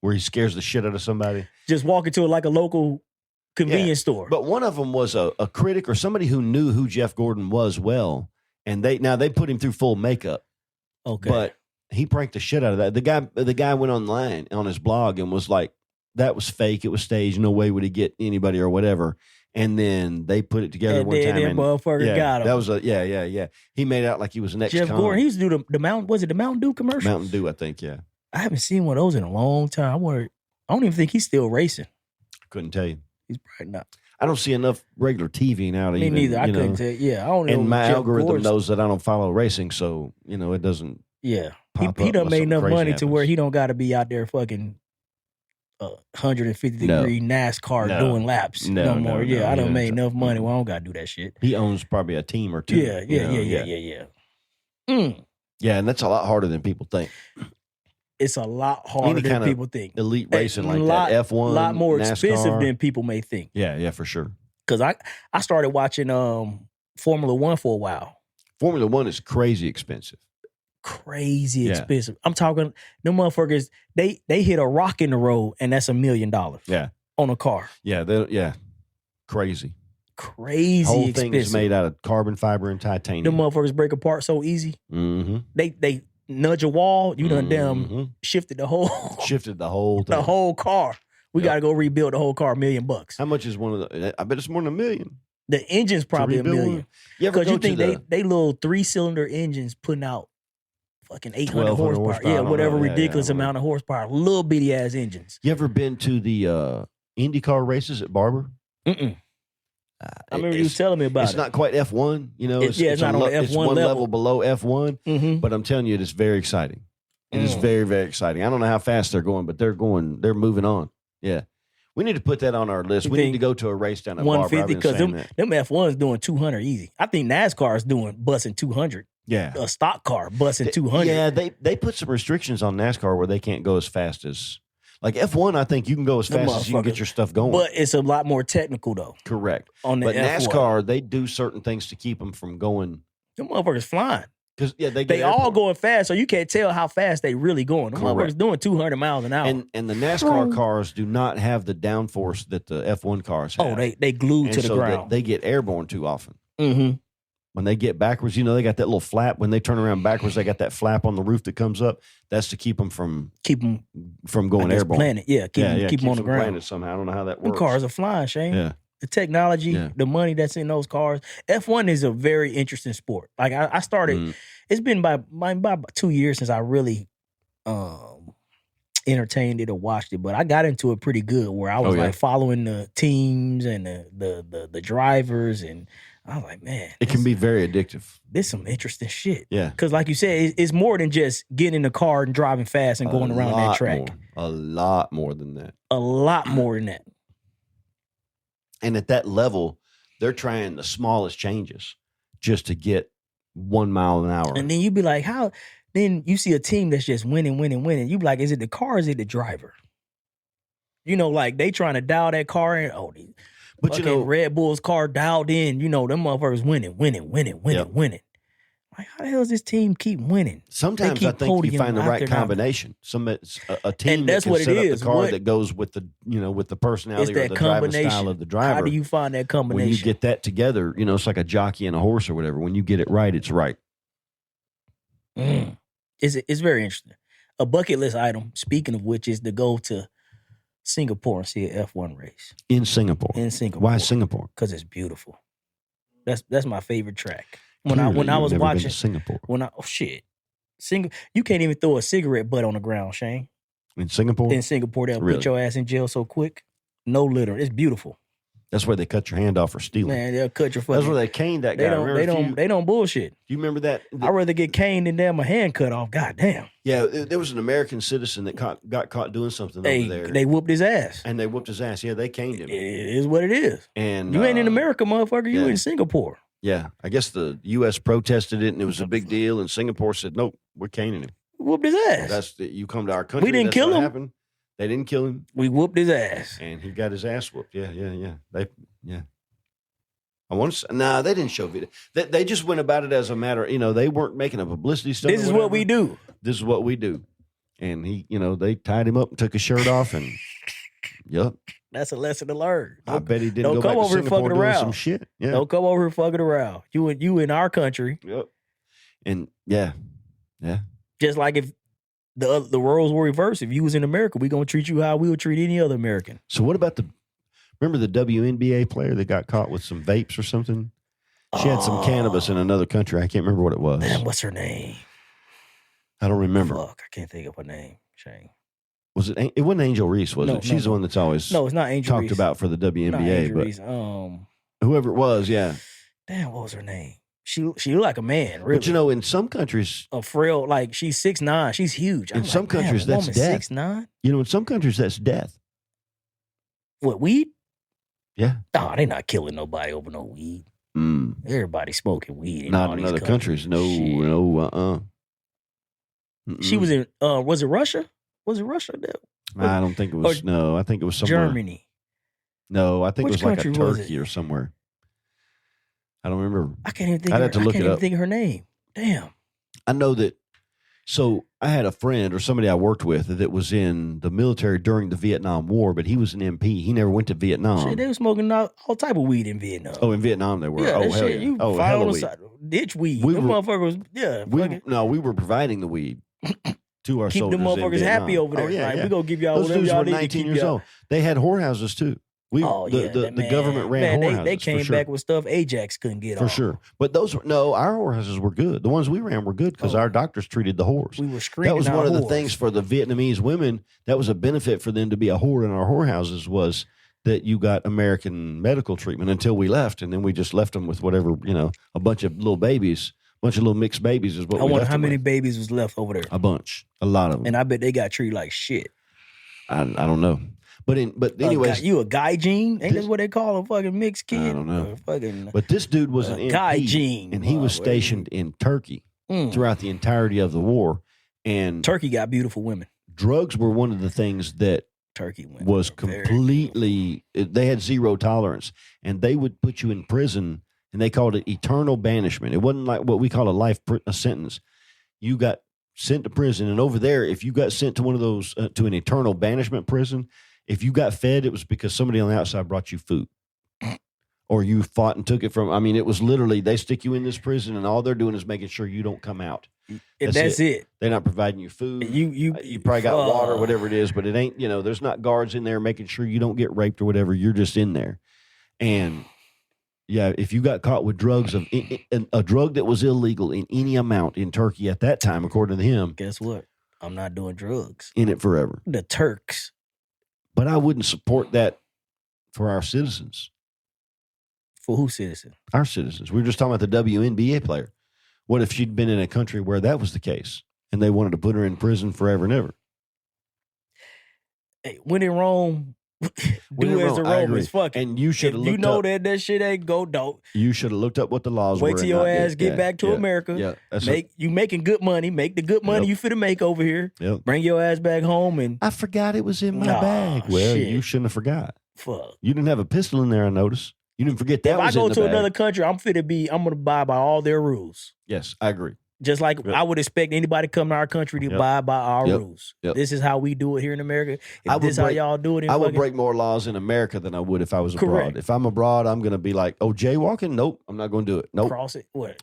where he scares the shit out of somebody? Just walk into like a local convenience store. But one of them was a critic or somebody who knew who Jeff Gordon was well, and they put him through full makeup. Okay. But he pranked the shit out of that. The guy went online on his blog and was like, that was fake. It was staged. No way would he get anybody or whatever. And then they put it together one time. And motherfucker got him. That was yeah. He made out like he was an ex-con. Jeff Gordon, he used to do the Mountain, was it the Mountain Dew commercial? Mountain Dew, I think, yeah. I haven't seen one of those in a long time. I don't even think he's still racing. Couldn't tell you. He's probably not. I don't see enough regular TV now to Me even, neither. I couldn't tell. Yeah, I don't know. And my Jeff algorithm Gordon's- knows that I don't follow racing, so, it doesn't. Yeah. pop He up done unless made something enough crazy money to where happens. he don't got to be out there fucking 150-degree NASCAR No. doing laps No, no more. no, Yeah, no, I done he made doesn't. enough money. Well, I don't got to do that shit. He owns probably a team or two. Yeah. Yeah, and that's a lot harder than people think. It's a lot harder Any than kind of people think. Elite racing like lot, that, F1, a lot more NASCAR. expensive than people may think. Yeah, for sure. Because I started watching Formula One for a while. Formula One is crazy expensive. Crazy Yeah. expensive. I'm talking them motherfuckers. They hit a rock in the road and that's $1 million. Yeah. On a car. Yeah, crazy. Crazy Whole expensive. thing is made out of carbon fiber and titanium. Them motherfuckers break apart so easy. Mm-hmm. They nudge a wall. You done damn shifted the whole shifted the whole thing. the whole car. We Yep. got to go rebuild the whole car. $1 million. How much is one of the? I bet it's more than $1 million. The engine's probably $1 rebuild million. one? You ever Because go you think to they little 3-cylinder engines putting out fucking 800 1200 horsepower. horsepower, I Yeah, don't whatever know. Yeah, ridiculous I don't know. amount of horsepower. Little bitty ass engines. You ever been to the IndyCar races at Barber? Mm-mm. I remember you It's- telling me about It's it. not quite F1, It's not on the It's F1 one level. level below F1, Mm-hmm. but I'm telling you, it is very exciting. It is very, very exciting. I don't know how fast they're going, but they're moving on. Yeah. We need to put that on our list. You We need think to go to a race down at Barber. 150 I've been because saying that. them F1's doing 200 easy. I think NASCAR is doing busting 200. Yeah. A stock car busting 200. Yeah, they put some restrictions on NASCAR where they can't go as fast as like F1. I think you can go as Them fast as you can get motherfuckers. your stuff going. But it's a lot more technical though Correct. on the But F1. NASCAR, they do certain things to keep them from going Them motherfuckers flying. because they They all airborne. going fast, so you can't tell how fast they really going. Them Correct. motherfuckers doing 200 miles an hour. And the NASCAR cars do not have the downforce that the F1 cars have. they glued And to the so ground. They get airborne too often. Mm-hmm. When they get backwards, they got that little flap. When they turn around backwards, they got that flap on the roof that comes up. That's to keep them from Keep them going airborne. Planet. Yeah, keep them keeps on the them ground. planted somehow. I don't know how that Them works. cars are flying, Shane. Yeah. The technology, Yeah. the money that's in those cars. F1 is a very interesting sport. Like I started, Mm. it's been about 2 years since I really entertained it or watched it, but I got into it pretty good where I was yeah. like following the teams and the drivers, and I was like, man, It can be very addictive. this some interesting shit. Yeah. Because like you said, it's more than just getting in the car and driving fast and going around that lot track. more. A lot more than that. A lot more than that. And at that level, they're trying the smallest changes just to get 1 mile an hour. And then you be like, how? Then you see a team that's just winning. You be like, is it the car or is it the driver? Like they trying to dial that car in. Oh, but Red Bull's car dialed in. Them motherfuckers winning. Yep. Like, how the hell does this team keep winning? sometimes keep I think you podium find the right after now. combination. A team that's that can what it set up is. the car What- that goes with the with the personality It's or that the driving combination. style of the driver. How do you find that when combination? you get that together, it's like a jockey and a horse or whatever. When you get it right, it's right. It's very interesting. A bucket list item, speaking of which, is to go to Singapore and see an F1 race In Singapore. in Singapore. Why Singapore? Because it's beautiful. That's my favorite track. When Clearly, I you've was never been watching to Singapore. You can't even throw a cigarette butt on the ground, Shane. In Singapore, In Singapore, they'll Really? put your ass in jail so quick. No litter. It's beautiful. that's where they cut your hand off for stealing. Man, they'll cut your That's fucking. where they caned that guy. They don't. Remember They a don't. few- They don't bullshit. Do you remember that? I'd rather get caned than damn a hand cut off. God damn. Yeah, there was an American citizen that got caught doing something over there, They whooped his ass. and they whooped his ass. Yeah, they caned It him. is what it is. And You ain't in America, motherfucker. You yeah. in Singapore. Yeah, I guess the U.S. protested it, and it was a big deal. And Singapore said, "Nope, we're caning him. Whooped his ass. You come to our country. didn't that's kill what him. Happened. They didn't kill him, We whooped his ass. and he got his ass whooped. Yeah. I want to. Nah, they didn't show video. They just went about it as a matter. They weren't making a publicity stunt. This is what we do. This is what we do. And he, they tied him up and took his shirt off, and yep. That's a lesson to learn. I bet he didn't don't go come back to over here Singapore fucking doing around. some shit. Yeah. Don't come over here fucking around. You in our country. Yep. And yeah. Just like if the roles were reversed, if you was in America, we gonna treat you how we would treat any other American. So what about remember the WNBA player that got caught with some vapes or something? She had some cannabis in another country. I can't remember what it was. Man, what's her name? I don't remember. Fuck, I can't think of her name. Shame. Was it? It wasn't Angel Reese, was it? She's the one that's always no, it's not Angel talked Reese. about for the WNBA, but Reese. whoever it was, yeah. Damn, what was her name? She looked like a man, really. But in some countries, a frail, like she's 6'9", she's huge. In some countries, that's death. 6'9"? In some countries, that's death. What, weed? Yeah. Oh, they not killing nobody over no weed. Everybody smoking weed in Not all in these other countries. No, Shit. no, She was in. Was it Russia? Was it Russia? I don't think it was. No, I think it was somewhere. Germany. No, I think Which it was like a country was Turkey it? or somewhere. I don't remember. I can't even think. I'd have to look I can't it even up. think of her name. Damn. I know that. So I had a friend or somebody I worked with that was in the military during the Vietnam War, but he was an MP. He never went to Vietnam. Shit, they were smoking all type of weed in Vietnam. Oh, in Vietnam they were. Yeah, Oh, that hell shit, yeah. you Oh, find hell on of the weed. side, ditch weed. We Them were- motherfuckers, yeah. We were providing the weed to our Keep soldiers them in motherfuckers Vietnam. happy over there. Oh, yeah, Like, yeah. we gonna give y'all Those whatever dudes y'all were need to 19 keep years y'all. old. They had whorehouses too. The government ran whorehouses They came for sure. back with stuff Ajax couldn't get For off. sure. But our whorehouses were good. The ones we ran were good because our doctors treated the whores. We were screaming. That was out one of the whores. things for the Vietnamese women. That was a benefit for them to be a whore in our whorehouses was that you got American medical treatment until we left. And then we just left them with whatever, a bunch of little babies, a bunch of little mixed babies is what I we wonder left how them many with. babies was left over there. A bunch. A lot of them. And I bet they got treated like shit. I don't know. But anyways. You a guy gene? Ain't that what they call a fucking mixed kid? I don't know. Fucking But this dude was an guy MP, gene. and he was stationed in Turkey throughout the entirety of the war. And Turkey got beautiful women. drugs were one of the things that Turkey women was were very completely, they had zero tolerance. And they would put you in prison, and they called it eternal banishment. It wasn't like what we call a sentence. You got sent to prison. And over there, if you got sent to one of those, to an eternal banishment prison, if you got fed, it was because somebody on the outside brought you food. Or you fought and took it from. I mean, it was literally they stick you in this prison, and all they're doing is making sure you don't come out. That's it. They're not providing you food. You probably got water, whatever it is, but it ain't. There's not guards in there making sure you don't get raped or whatever. You're just in there, and yeah, if you got caught with drugs a drug that was illegal in any amount in Turkey at that time, according to him, Guess what? I'm not doing drugs. in it forever. The Turks. But I wouldn't support that for our citizens. For who citizen? Our citizens. We were just talking about the WNBA player. What if she'd been in a country where that was the case and they wanted to put her in prison forever and ever? Hey, when in Rome, do as the Romans. Fuck it. And you should If have you looked know up. that shit ain't don't You should have looked up what the laws were. wait till and your not ass did. get Yeah, back to yeah, America. Yeah, that's You making good money. Make the good money Yep. you finna make over here. Yep. Bring your ass back home and I forgot it was in my Nah, bag. Well, shit. you shouldn't have forgot. fuck. You didn't have a pistol in there, I noticed. You didn't forget that If I was go in the to bag. another country, I'm gonna abide by all their rules. Yes, I agree. Just like Yep. I would expect anybody come to our country to Yep. abide by our Yep. rules. Yep. This is how we do it here in America. I If would this how break- y'all do it in I would fucking- break more laws in America than I would if I was abroad. Correct. If I'm abroad, I'm going to be like, oh, jaywalking? Nope, I'm not going to do it. Nope. cross it. What?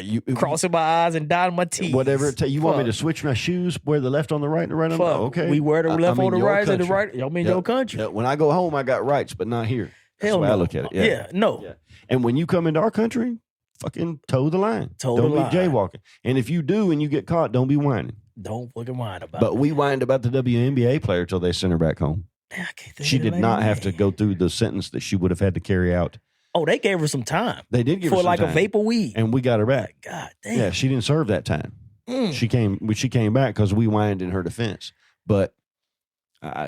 You- Crossing my eyes and dotting my teeth. Whatever it takes. You want me to Fuck. switch my shoes, wear the left on the right and the right on the Fuck. okay. We wear the left I'm on in the your right and the country. right. Y'all mean Yep. your country. Yeah, when I go home, I got rights, but not here. That's Hell the way no. I look at it. Yeah, no. Yeah. And when you come into our country, fucking toe the line. Toe don't the be line. jaywalking. And if you do and you get caught, don't be whining. Don't fucking whine about But it. we whined about the WNBA player till they sent her back home. Man, I can't think She of the did name not of have the to go through the sentence that she would have had to carry out. Oh, they gave her some time They did give for her some like time, a vapor weed. and we got her back. God damn. Yeah, she didn't serve that time. Mm. She came back because we whined in her defense. But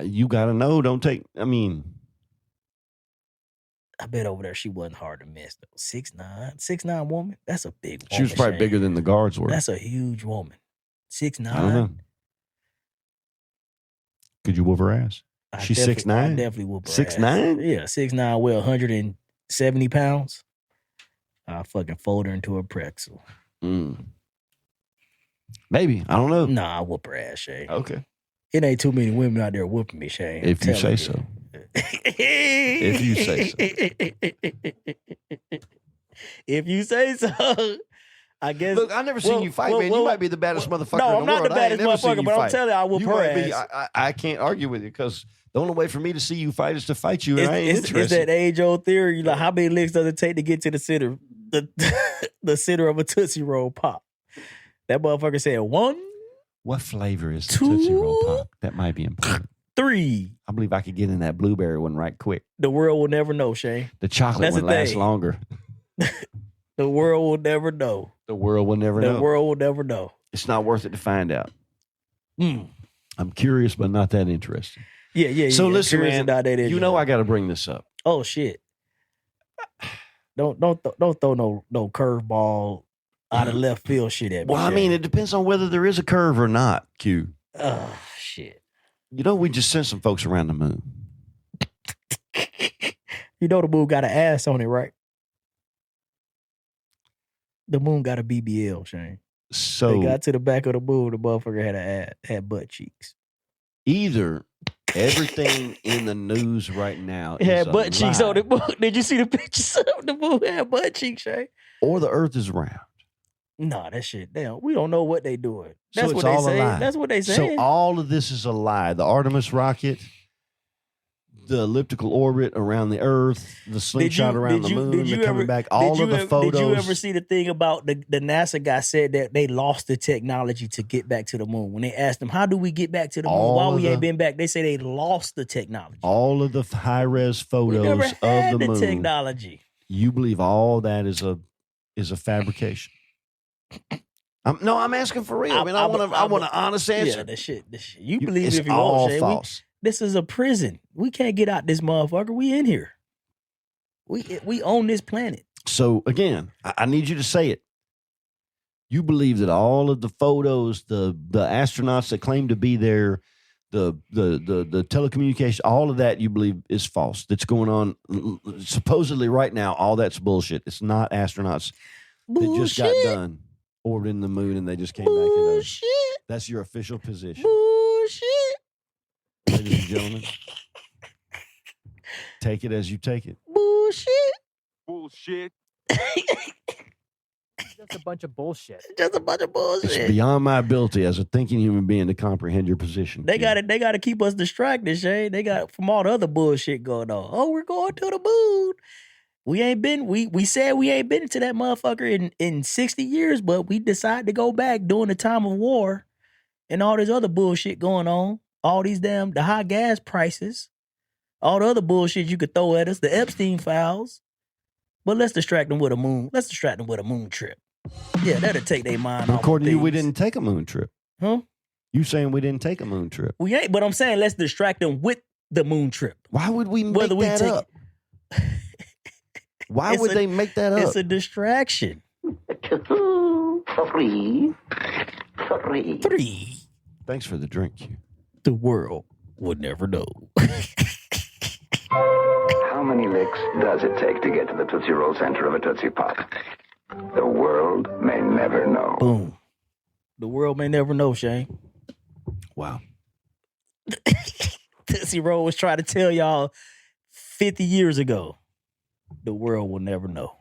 you got to know, don't take. I mean, I bet over there she wasn't hard to miss though. 6'9" woman. That's a big woman. She was probably Shane. bigger than the guards were. That's a huge woman. 6'9". I don't know. Could you whoop her ass? She's 6'9"? I definitely whoop her 6'9"? ass. Yeah, 6'9", weigh 170 pounds. I fucking fold her into a pretzel. Maybe. I don't know. Nah, I whoop her ass, Shane. Okay. It ain't too many women out there whooping me, Shane. If you say so. If you say so. If you say so. I guess. Look, I've never seen you fight, man. You might be the baddest motherfucker no, in the I'm not world. the baddest motherfucker, but I'm telling you, I whoop her ass. I can't argue with you because the only way for me to see you fight is to fight you, and I ain't It's interested. that age-old theory. Like, how many licks does it take to get to the center, the center of a Tootsie Roll pop? That motherfucker said 1, What flavor is the 2, Tootsie Roll Pop? That might be important. 3. I believe I could get in that blueberry one right quick. The world will never know, Shane. The chocolate That's one the lasts thing. longer. The world will never know. The world will never know. The world will never know. It's not worth it to find out. Mm. I'm curious, but not that interested. Yeah. So listen, Curious man, and not that you know I got to bring this up. Oh shit! Don't throw no curveball out of left field shit at me. Well, I mean, it depends on whether there is a curve or not, Q. Oh shit! You know, we just sent some folks around the moon. You know the moon got an ass on it, right? The moon got a BBL, Shane. So They got to the back of the moon, the motherfucker had butt cheeks. either everything in the news right now It had is butt a cheeks lie, on it. Did you see the pictures of the moon had butt cheeks, Shane? or the earth is round. Nah, that shit. Damn, we don't know what they doing. So That's it's what they all a say. lie. That's what they So saying. all of this is a lie. The Artemis rocket, the elliptical orbit around the Earth, the slingshot around the moon, the coming back, all of the photos. Did you ever see the thing about the NASA guy said that they lost the technology to get back to the moon? When they asked them, how do we get back to the moon? All Why of we ain't the- been back? They say they lost the technology. All of the high-res We photos never of had the the moon. technology. You believe all that is a fabrication? I'm asking for real. I want an honest answer. Yeah, the shit. You believe it's it if you all want, Shay. false. This is a prison. We can't get out this motherfucker. We in here. We own this planet. So again, I need you to say it. You believe that all of the photos, the astronauts that claim to be there, the telecommunication, all of that you believe is false. That's going on supposedly right now. All that's bullshit. It's not astronauts that just got done orbiting the moon and they just came back in Earth. Bullshit. That's your official position, Bullshit. ladies and gentlemen. Take it as you take it. Bullshit. Just a bunch of bullshit. Just a bunch of bullshit. It's beyond my ability as a thinking human being to comprehend your position. They Ken. got to keep us distracted, Shane. They got from all the other bullshit going on. Oh, we're going to the moon. We ain't been. We said we ain't been to that motherfucker in 60 years, but we decided to go back during the time of war, and all this other bullshit going on. All these the high gas prices, all the other bullshit you could throw at us, the Epstein files. But let's distract them with a moon. Let's distract them with a moon trip. Yeah, that'll take their mind off. According to you, we things. didn't take a moon trip. Huh? You saying we didn't take a moon trip? We ain't. But I'm saying let's distract them with the moon trip. Why would we make Whether we that take up? Why It's would a- they make that up? It's a distraction. 3. 3. Thanks for the drink, Q. The world would never know. How many licks does it take to get to the Tootsie Roll center of a Tootsie Pop? The world may never know. Boom. The world may never know, Shane. Wow. Tootsie Roll was trying to tell y'all 50 years ago. The world will never know.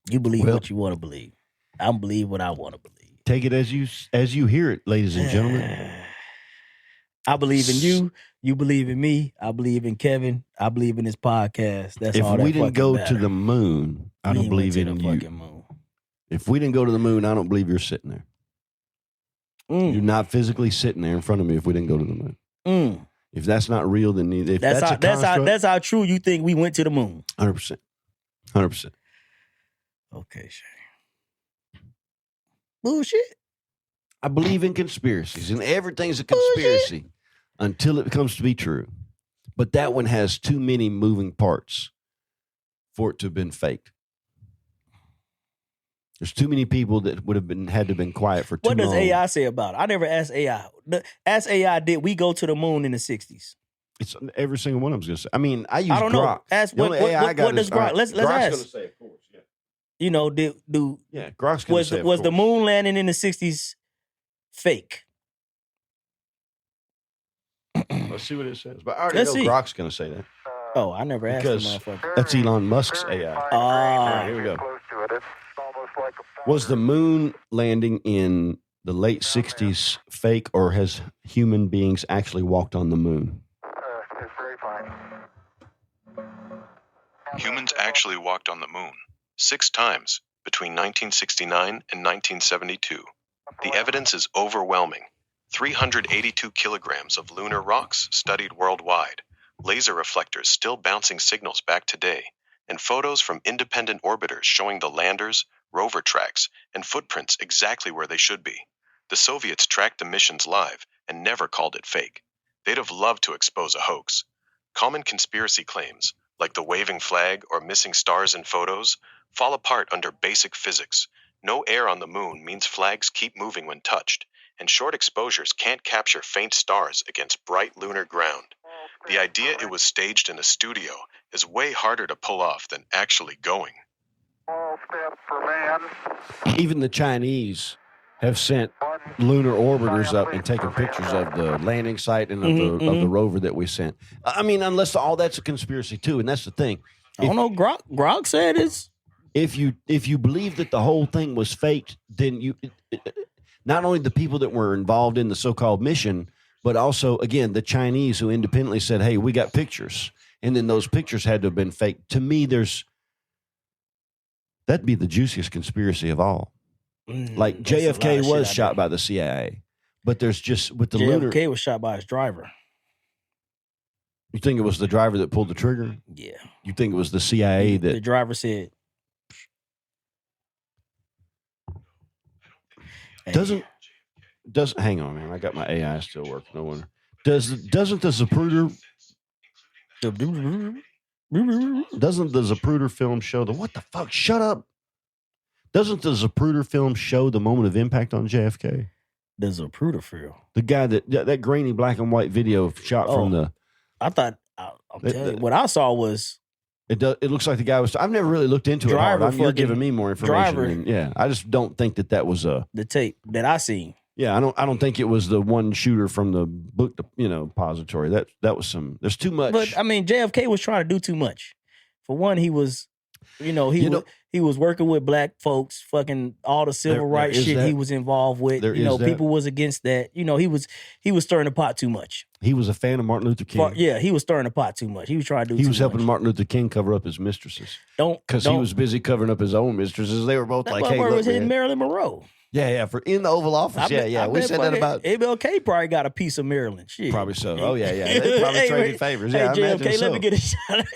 You believe Well- what you want to believe. I believe what I want to believe. Take it as you hear it, ladies and gentlemen. I believe in you. You believe in me. I believe in Kevin. I believe in this podcast. That's If all that we didn't fucking go matter. to the moon, I We don't ain't believe went to in the you. fucking moon. If we didn't go to the moon, I don't believe you're sitting there. Mm. You're not physically sitting there in front of me if we didn't go to the moon. Mm. If that's not real, then if that's a construct, that's how true you think we went to the moon. 100%. 100%. Okay, Shane. Bullshit. I believe in conspiracies, and everything's a conspiracy until it becomes to be true. But that one has too many moving parts for it to have been faked. There's too many people that would have had to have been quiet for too long. What does AI say about it? I never asked AI. Ask AI, did we go to the moon in the 60s? It's every single one of them's going to say. I mean, I use I don't know. Grok. Ask The what only AI I got does is- Grok? Let's Grok's ask. going to say, of course, yeah. You know, Yeah, Grok's going to say, was of the course. moon landing in the 60s fake? Let's see what it says. But I already Let's know see. Grok's going to say that. Oh, I never asked Because the motherfucker. that's Elon Musk's AI. Ah, Here we go. Was the moon landing in the late 60s fake, or has human beings actually walked on the moon? Humans actually walked on the moon 6 times between 1969 and 1972. The evidence is overwhelming. 382 kilograms of lunar rocks studied worldwide, laser reflectors still bouncing signals back today, and photos from independent orbiters showing the landers, rover tracks, and footprints exactly where they should be. The Soviets tracked the missions live and never called it fake. They'd have loved to expose a hoax. Common conspiracy claims, like the waving flag or missing stars in photos, fall apart under basic physics. No air on the moon means flags keep moving when touched, and short exposures can't capture faint stars against bright lunar ground. The idea it was staged in a studio is way harder to pull off than actually going. Even the Chinese have sent lunar orbiters up and taken pictures of the landing site and of the rover that we sent. I mean, unless all that's a conspiracy too, and that's the thing. I don't know. Grok said it's. If you believe that the whole thing was faked, then not only the people that were involved in the so-called mission, but also, again, the Chinese who independently said, hey, we got pictures. And then those pictures had to have been faked. To me, that'd be the juiciest conspiracy of all. Like JFK was shot by the CIA, but there's just with the lunar. JFK was shot by his driver. You think it was the driver that pulled the trigger? Yeah. You think it was the CIA that The driver said. doesn't hang on, man. I got my AI still working. No wonder. Doesn't the Zapruder film show the what the fuck? Shut up. Doesn't the Zapruder film show the moment of impact on JFK? The Zapruder film. The guy that grainy black and white video shot from the. I thought. I'll tell you, what I saw was. It looks like the guy was. I've never really looked into it. You're giving me more information. Yeah, I just don't think that was the tape that I seen. Yeah, I don't think it was the one shooter from the book, depository. That was some. There's too much. But I mean, JFK was trying to do too much. For one, he was, he was working with black folks, fucking all the civil rights shit he was involved with. People was against that. He was stirring the pot too much. He was a fan of Martin Luther King. He was stirring the pot too much. He was trying to do. He was helping Martin Luther King cover up his mistresses. Because he was busy covering up his own mistresses. They were both like, "Hey, look, was hitting Marilyn Monroe." Yeah, in the Oval Office. We said that about MLK. Probably got a piece of Maryland. Shit, probably so. Oh yeah. They probably traded favors. Yeah, hey, I imagine JFK, so. let me get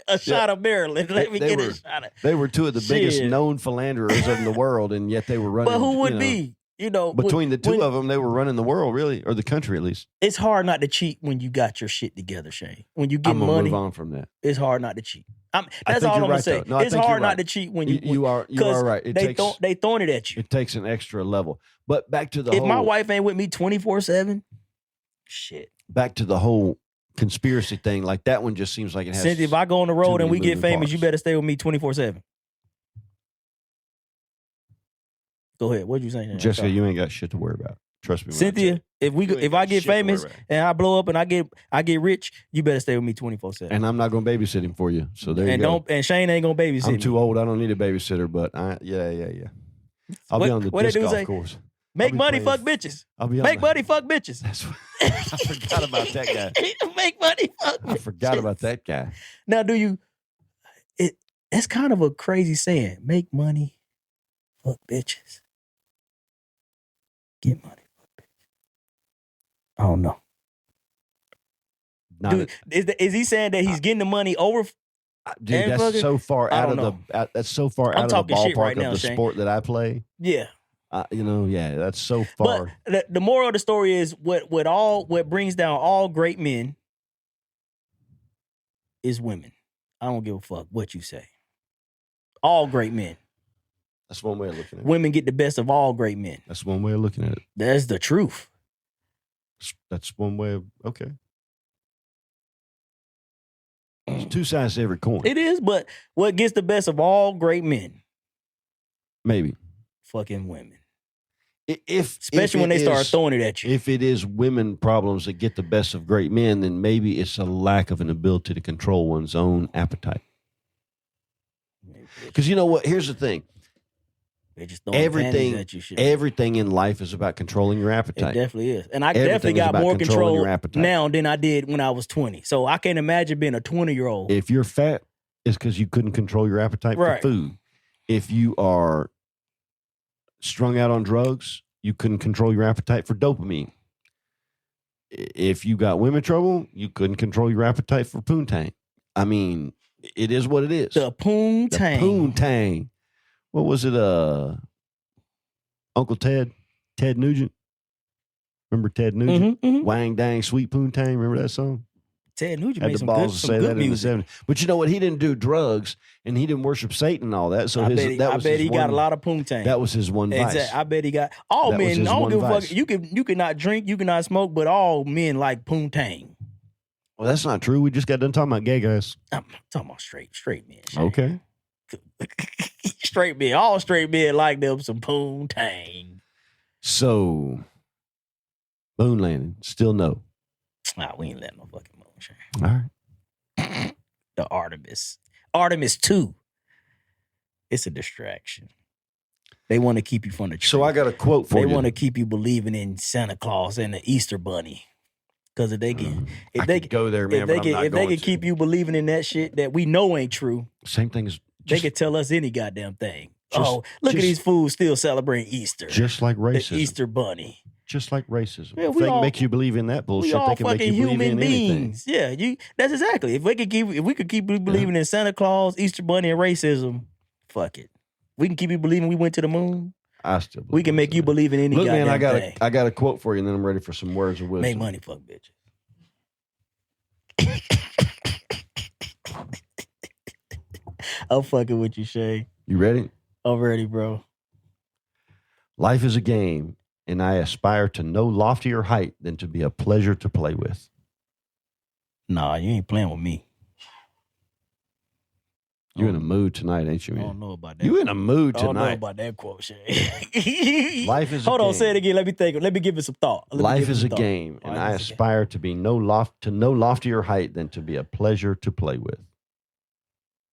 a shot of Maryland. Let me get a shot of. They were two of the biggest known philanderers in the world, and yet they were running. But who would be? Between the two of them, they were running the world, really, or the country at least. It's hard not to cheat when you got your shit together, Shane. When you get money, move on from that. It's hard not to cheat. That's all I'm gonna say. No, it's hard not to cheat when you are right. They throwing it at you. It takes an extra level. But back to the if my wife ain't with me 24/7, shit. Back to the whole conspiracy thing, like that one just seems like it has. Cynthia, if I go on the road and we get famous, you better stay with me 24/7. Go ahead. What'd you say? Jessica, you ain't got shit to worry about. Trust me. Cynthia, if I get famous and I blow up and I get rich, you better stay with me 24/7. And I'm not gonna babysit him for you. So there you go. And Shane ain't gonna babysit. I'm too old. I don't need a babysitter. But yeah. I'll be on the disc golf course. Make money, fuck bitches. Make money, fuck bitches. I forgot about that guy. Make money, fuck bitches. I forgot about that guy. Now, it's kind of a crazy saying. Make money, fuck bitches. Get money, fuck bitches. I don't know. Dude, is he saying that he's getting the money over? Dude, that's so far out of the. That's so far out of the ballpark right now, of the Shane. sport that I play. Yeah. That's so far. But the moral of the story is what brings down all great men is women. I don't give a fuck what you say. All great men. That's one way of looking at it. Women get the best of all great men. That's one way of looking at it. That's the truth. That's one way of, okay. There's two sides to every coin. It is, but what gets the best of all great men? Maybe. Fucking women. Especially when they start throwing it at you. If it is women problems that get the best of great men, then maybe it's a lack of an ability to control one's own appetite. Because you know what? Here's the thing. They just throwing panties at you. Shit. Everything in life is about controlling your appetite. It definitely is. And I definitely got more control your appetite now than I did when I was 20. So I can't imagine being a 20-year-old. If you're fat, it's because you couldn't control your appetite for food. If you are strung out on drugs, you couldn't control your appetite for dopamine. If you got women trouble, you couldn't control your appetite for poontang. I mean, it is what it is. The poontang. The poontang. What was it? Uncle Ted Nugent. Remember Ted Nugent? Wang dang sweet poontang. Remember that song? Ted Nugent had made the some balls good, to say that music. in the 70s. But you know what? He didn't do drugs and he didn't worship Satan and all that. So I bet he got a lot of poontang. That was his one vice. Exactly. I bet he got all men. I don't give a fuck. You cannot drink, you cannot smoke, but all men like poontang. Well, that's not true. We just got done talking about gay guys. I'm talking about straight men. Okay. Straight men. All straight men like them some poontang. So, moon landing. Still no. Nah, we ain't letting no fucking moon. Shane. All right. The Artemis 2. It's a distraction. They want to keep you from the tree. So I got a quote for you. They want to keep you believing in Santa Claus and the Easter Bunny. Because if they can, if they go there, man, if they can keep you believing in that shit that we know ain't true, same thing as they could tell us any goddamn thing. Look at these fools still celebrating Easter, just like racism, the Easter Bunny, just like racism. Yeah, if they can make you believe in that bullshit, they can make you believe in beings. anything. Yeah, that's exactly. If we could keep believing in Santa Claus, Easter Bunny, and racism, fuck it. We can keep you believing we went to the moon. I still. We can make you believe in any. Look, man, thing. I got a quote for you, and then I'm ready for some words of wisdom. Make money, fuck bitches. I'm fucking with you, Shay. You ready? I'm ready, bro. Life is a game, and I aspire to no loftier height than to be a pleasure to play with. Nah, you ain't playing with me. You in a mood tonight, ain't you, man? I don't know about that. You in a mood tonight. I don't know about that quote, Shay. Life is Hold a on, game. say it again. Let me think. Let me give it some thought. Life is a game, and I aspire to be no loftier height than to be a pleasure to play with.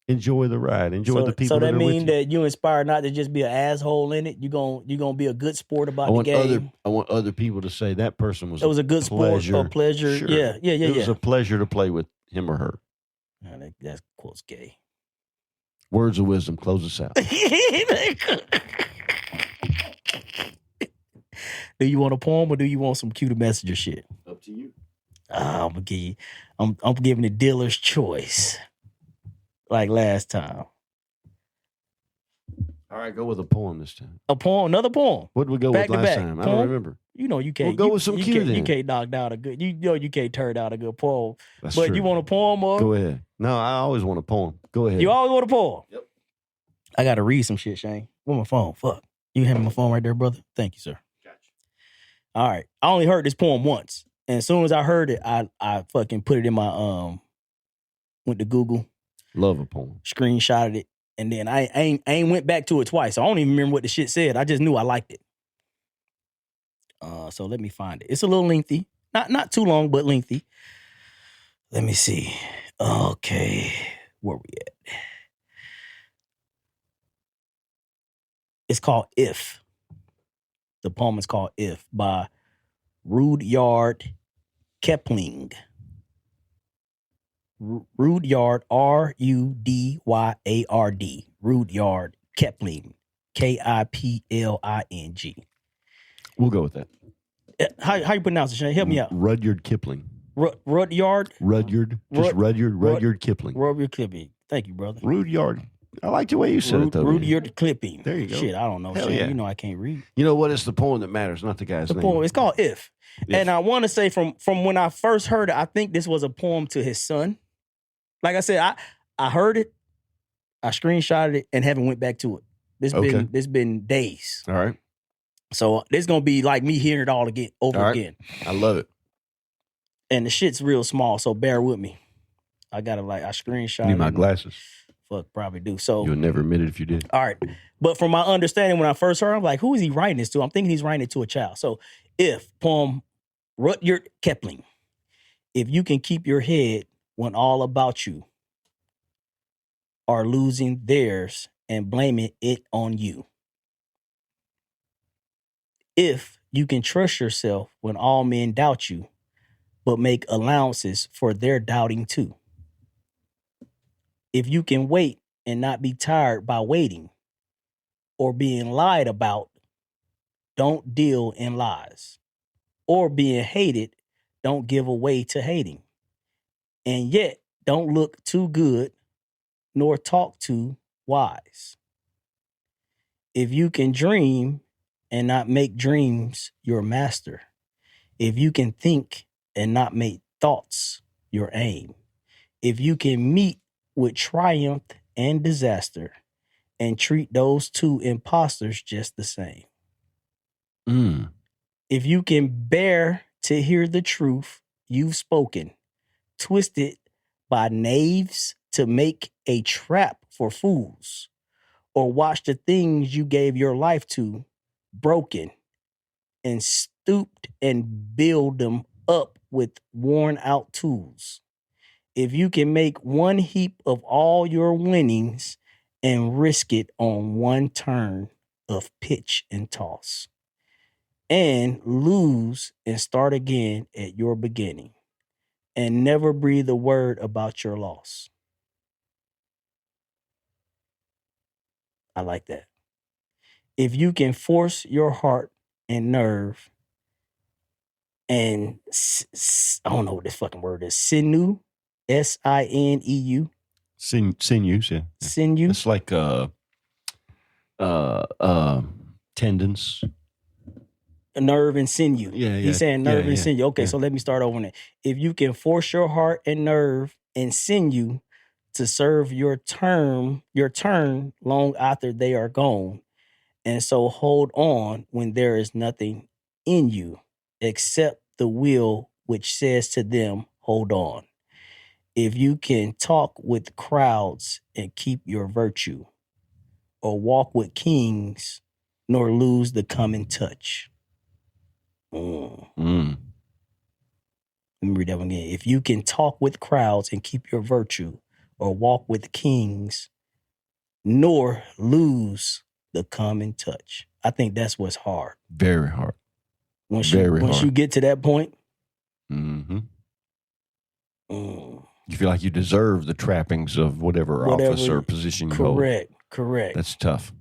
Enjoy the ride. Enjoy the people. So that are mean with that you inspire not to just be an asshole in it. You gonna be a good sport about the game. I want other people to say that person was. It was a good sport or pleasure. Sure. Yeah. It was a pleasure to play with him or her. That quote's gay. Words of wisdom. Close us out. Do you want a poem or do you want some cute messenger shit? Up to you. I'm gonna give you. I'm giving the dealer's choice. Like last time. All right, go with a poem this time. A poem, another poem. What did we go Back with to last back. time? I Poem? don't remember. You know you can't. We'll go with some cute then. You can't knock down a good. You know you can't turn down a good poem. That's but true. you want a poem or? Go ahead. No, I always want a poem. Go ahead. You always want a poem. Yep. I gotta read some shit, Shane. Where my phone? Fuck. You hand me my phone right there, brother. Thank you, sir. Gotcha. All right. I only heard this poem once, and as soon as I heard it, I fucking put it in my went to Google, Love a poem. screenshotted it. And then I ain't went back to it twice. So I don't even remember what the shit said. I just knew I liked it. So let me find it. It's a little lengthy. Not too long, but lengthy. Let me see. Okay. Where we at? It's called If. The poem is called If by Rudyard Kipling. Rudyard, Rudyard. Rudyard Kipling. Kipling. We'll go with that. How you pronounce it, Shane? Help me out. Rudyard Kipling. Rudyard? Rudyard. Just Rudyard Kipling. Rudyard Kipling. Thank you, brother. Rudyard. I like the way you said it, though. Rudyard Kipling. There you go. Shit, I don't know. Hell Shit, yeah. you know I can't read. You know what? It's the poem that matters, not the guy's The name. poem. It's called If. If. And I want to say from when I first heard it, I think this was a poem to his son. Like I said, I heard it, I screenshotted it, and haven't went back to it. This been days. All right. So this gonna be like me hearing it all again over again. I love it. And the shit's real small, so bear with me. I gotta I screenshot. Need my glasses. Fuck, probably do. So You would never admit it if you did. all right. But from my understanding, when I first heard, I'm like, who is he writing this to? I'm thinking he's writing it to a child. So if poem Rudyard Kipling, if you can keep your head when all about you are losing theirs and blaming it on you. If you can trust yourself when all men doubt you, but make allowances for their doubting too. If you can wait and not be tired by waiting or being lied about, don't deal in lies. Or being hated, don't give away to hating. And yet, don't look too good nor talk too wise. If you can dream and not make dreams your master. If you can think and not make thoughts your aim. If you can meet with triumph and disaster and treat those two imposters just the same. If you can bear to hear the truth you've spoken, twisted by knaves to make a trap for fools, or watch the things you gave your life to broken and stooped and build them up with worn out tools. If you can make one heap of all your winnings and risk it on one turn of pitch and toss, and lose and start again at your beginning, and never breathe a word about your loss. I like that. If you can force your heart and nerve and I don't know what this fucking word is. Sinew, S-I-N-E-U. Sinews, yeah. Sinew. It's like tendons. Nerve and sinew. Yeah. He's saying nerve and yeah, sinew. Okay, yeah. so let me start over on that. If you can force your heart and nerve and sinew to serve your turn long after they are gone, and so hold on when there is nothing in you except the will which says to them, hold on. If you can talk with crowds and keep your virtue, or walk with kings, nor lose the coming touch. Let me read that one again. If you can talk with crowds and keep your virtue, or walk with kings, nor lose the common touch. I think that's what's hard. Very hard. Once Very hard. you get to that point, you feel like you deserve the trappings of whatever office or position you hold. Correct. That's tough.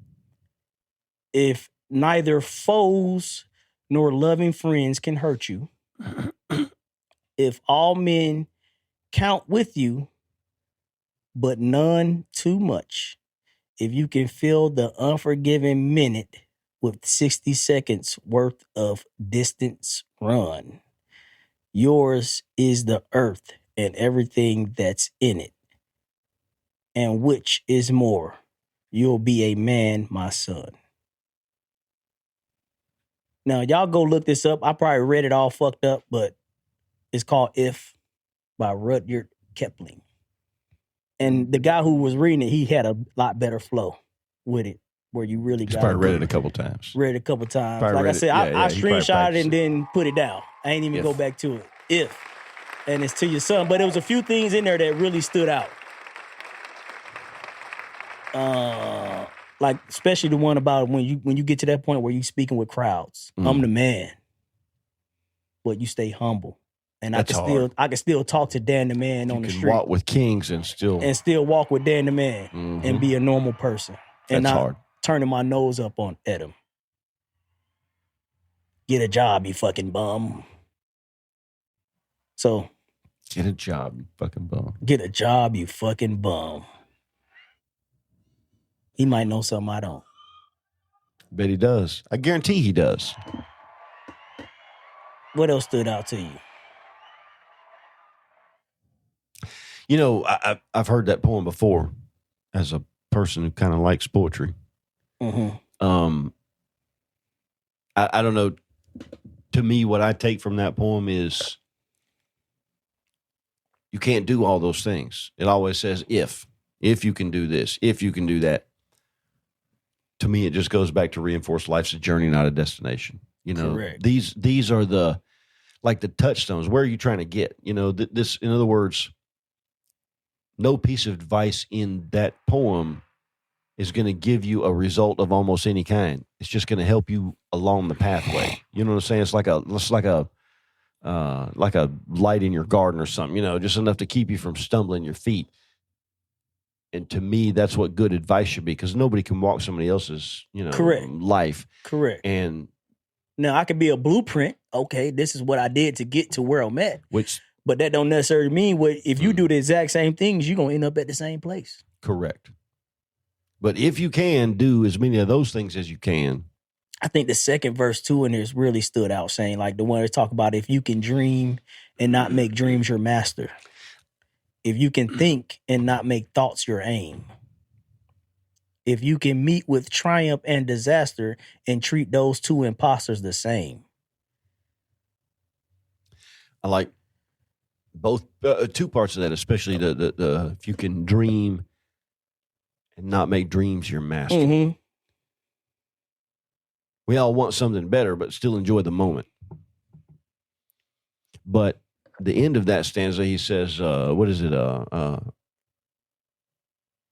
If neither foes nor loving friends can hurt you, if all men count with you, but none too much, if you can fill the unforgiving minute with 60 seconds worth of distance run, yours is the earth and everything that's in it. And which is more, you'll be a man, my son. Now, y'all go look this up. I probably read it all fucked up, but it's called If by Rudyard Kipling. And the guy who was reading it, he had a lot better flow with it, where you really got probably read it a couple times. Read it a couple times. Probably Like I said, I he probably screenshot it practiced and then put it down. I ain't even If. go back to it. If. And it's to your son. But there was a few things in there that really stood out. Like especially the one about when you get to that point where you speaking with crowds. I'm the man. But you stay humble. And That's hard. I can still talk to Dan the man on the You can street. walk with kings and still walk with Dan the man and be a normal person. And That's not hard. turning my nose up at him. Get a job, you fucking bum. So Get a job, you fucking bum. get a job, you fucking bum. He might know something I don't. Bet he does. I guarantee he does. What else stood out to you? You know, I've heard that poem before as a person who kind of likes poetry. Mm-hmm. I don't know. To me, what I take from that poem is you can't do all those things. It always says if you can do this, if you can do that. To me, it just goes back to reinforce life's a journey, not a destination. You know, Correct. These are the touchstones. Where are you trying to get? You know, this, in other words, no piece of advice in that poem is going to give you a result of almost any kind. It's just going to help you along the pathway. You know what I'm saying? It's like a light in your garden or something, you know, just enough to keep you from stumbling your feet. And to me, that's what good advice should be, because nobody can walk somebody else's, you know, Correct. life. Correct. And now I could be a blueprint. Okay, this is what I did to get to where I'm at. But that don't necessarily mean if you do the exact same things, you're going to end up at the same place. Correct. But if you can do as many of those things as you can. I think the second verse too in this really stood out, saying like the one that talk about if you can dream and not make dreams your master. If you can think and not make thoughts your aim. If you can meet with triumph and disaster and treat those two imposters the same. I like both two parts of that, especially the if you can dream and not make dreams your master. Mm-hmm. We all want something better, but still enjoy the moment. But the end of that stanza, he says, what is it?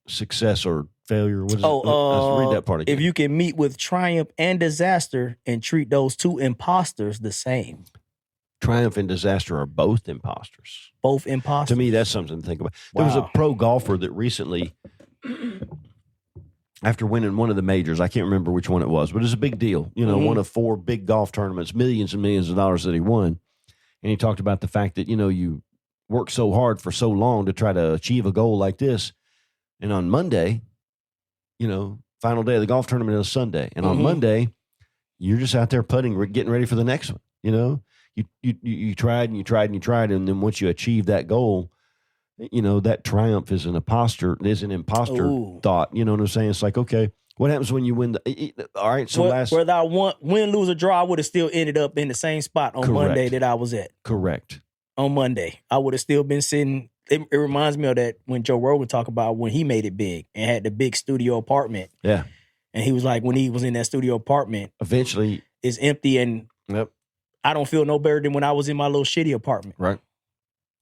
Success or failure? What is it? Let's read that part again. If you can meet with triumph and disaster and treat those two imposters the same. Triumph and disaster are both imposters. Both imposters. To me, that's something to think about. Wow. There was a pro golfer that recently, after winning one of the majors, I can't remember which one it was, but it's a big deal. You know, one of 4 big golf tournaments, millions and millions of dollars that he won. And he talked about the fact that, you know, you work so hard for so long to try to achieve a goal like this. And on Monday, you know, final day of the golf tournament is Sunday. And on Monday, you're just out there putting, getting ready for the next one. You know, you tried and you tried and you tried. And then once you achieve that goal, you know, that triumph is an imposter thought. You know what I'm saying? It's like, okay, what happens when you win? All right, so whether I win, lose, or draw, I would have still ended up in the same spot on Monday that I was at. Correct. On Monday, I would have still been sitting. It reminds me of that when Joe Rogan talked about when he made it big and had the big studio apartment. Yeah. And he was like, when he was in that studio apartment, eventually it's empty and I don't feel no better than when I was in my little shitty apartment. Right.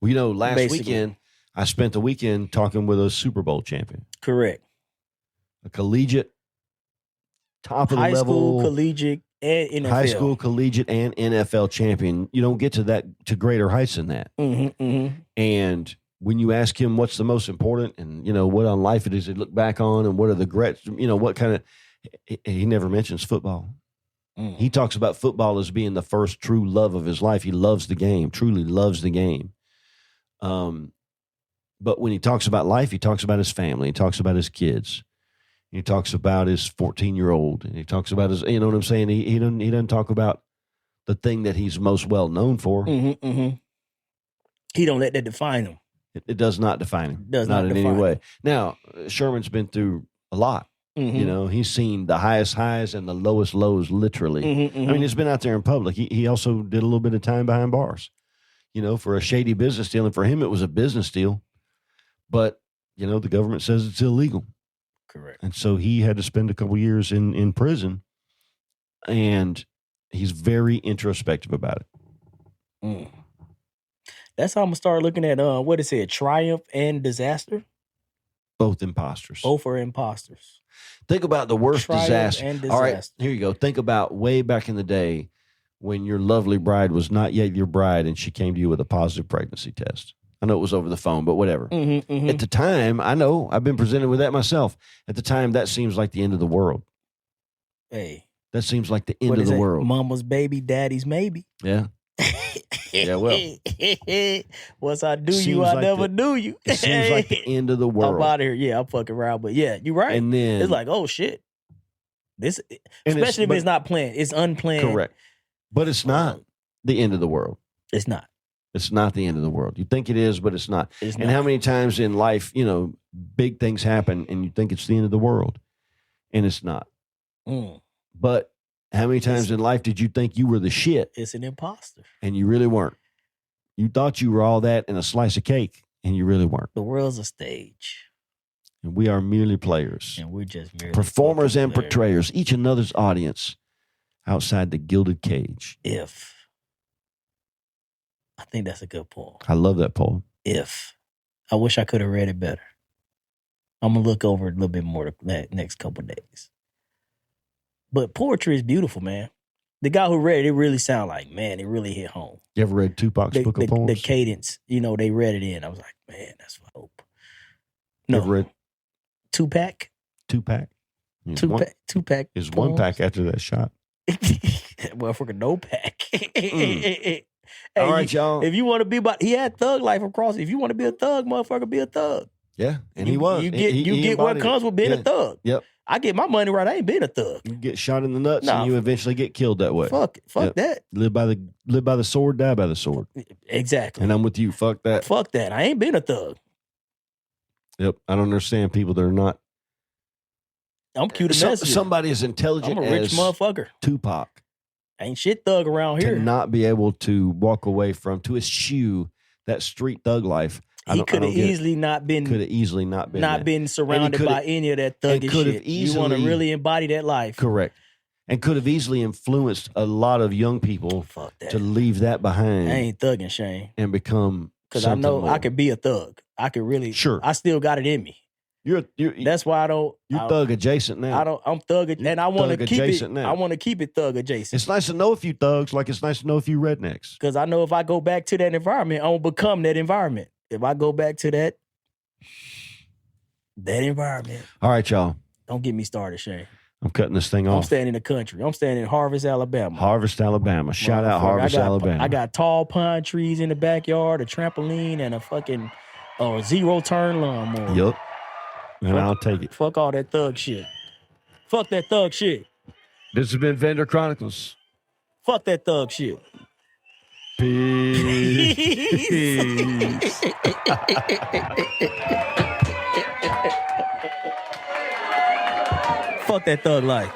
Well, you know, last weekend, I spent the weekend talking with a Super Bowl champion. Correct. A collegiate, top of the level. High school, collegiate, and NFL. High school, collegiate, and NFL champion. You don't get to greater heights than that. And when you ask him what's the most important and, you know, what on life it is to look back on and what are the regrets, you know, what kind of, he never mentions football. He talks about football as being the first true love of his life. He loves the game, truly loves the game. But when he talks about life, he talks about his family. He talks about his kids. He talks about his 14-year-old. And he talks about his, you know what I'm saying? He doesn't talk about the thing that he's most well known for. He don't let that define him. It does not define him. Does not in any way. him. Now, Sherman's been through a lot. You know, he's seen the highest highs and the lowest lows, literally. I mean, he's been out there in public. He also did a little bit of time behind bars, you know, for a shady business deal. And for him, it was a business deal. But, you know, the government says it's illegal. Correct. And so he had to spend a couple years in prison. And he's very introspective about it. That's how I'm going to start looking at, what it said, triumph and disaster. Both imposters. Both are imposters. Think about the worst disaster. And disaster. All right, here you go. Think about way back in the day when your lovely bride was not yet your bride and she came to you with a positive pregnancy test. I know it was over the phone, but whatever. At the time, I know, I've been presented with that myself. At the time, that seems like the end of the world. Hey. That seems like the end of the world. Mama's baby, daddy's maybe. Yeah. Yeah, well. Once I do you, I never do you. It seems like the end of the world. I'm out of here. Yeah, I'm fucking around. But yeah, you're right. And then it's like, oh shit. This, especially when it's not planned. It's unplanned. Correct. But it's not the end of the world. It's not. It's not the end of the world. You think it is, but it's not. It's And not. how many times in life, big things happen and you think it's the end of the world, and it's not. Mm, But how many times in life did you think you were the shit it's an imposter. and you really weren't? You thought you were all that in a slice of cake and you really weren't. The world's a stage, And we are merely players, and we're just merely performers fucking and players. portrayers, each another's audience outside the gilded cage. I think that's a good poem. I love that poem. I wish I could have read it better. I'm gonna look over it a little bit more the next couple of days. But poetry is beautiful, man. The guy who read it really sounded like, man, it really hit home. You ever read Tupac's book of poems? The cadence, they read it in. I was like, man, that's for hope. You No, ever read Tupac. Tupac? Tupac Is one pack after that shot. Motherfucker, no pack. Hey, All right, y'all. If you want to be he had thug life across. If you want to be a thug, motherfucker, be a thug. Yeah, and you, he was. You get He get what embodied comes it. with being Yeah. a thug. Yep. I get my money right. I ain't been a thug. You get shot in the nuts Nah. and you eventually get killed that way. Fuck Yep. that. Live by the sword, die by the sword. Exactly. And I'm with you. Fuck that. Fuck that. I ain't been a thug. Yep. I don't understand people that are not. I'm cute to mess with. Somebody as intelligent I'm a rich as motherfucker. Tupac Ain't shit thug around here. to not be able to walk away from, to eschew that street thug life. He could have easily not been Could have easily not been that. been surrounded coulda- by any of that and thuggish could have shit. You want to easily- really embody that life. Correct. And could have easily influenced a lot of young people Fuck that. to leave that behind I ain't thugging, Shane. and become Because I something know more. I could be a thug. I could really. Sure. I still got it in me. You're That's why I don't. thug adjacent now. I'm thug, You're and I want to thug keep it. adjacent now. I want to keep it thug adjacent. It's nice to know a few thugs, like it's nice to know a few rednecks. Because I know if I go back to that environment, I'm gonna become that environment. If I go back to that environment, All right, y'all. don't get me started, Shane. I'm cutting this thing I'm off. staying in the country. I'm staying in Harvest, Alabama. Harvest, Alabama. Shout out Motherfucker, Harvest, Alabama. I got tall pine trees in the backyard, a trampoline, and a fucking zero-turn lawnmower. Yup. And I'll take it. Fuck all that thug shit. Fuck that thug shit. This has been Vendor Chronicles. Fuck that thug shit. Peace. Fuck that thug life.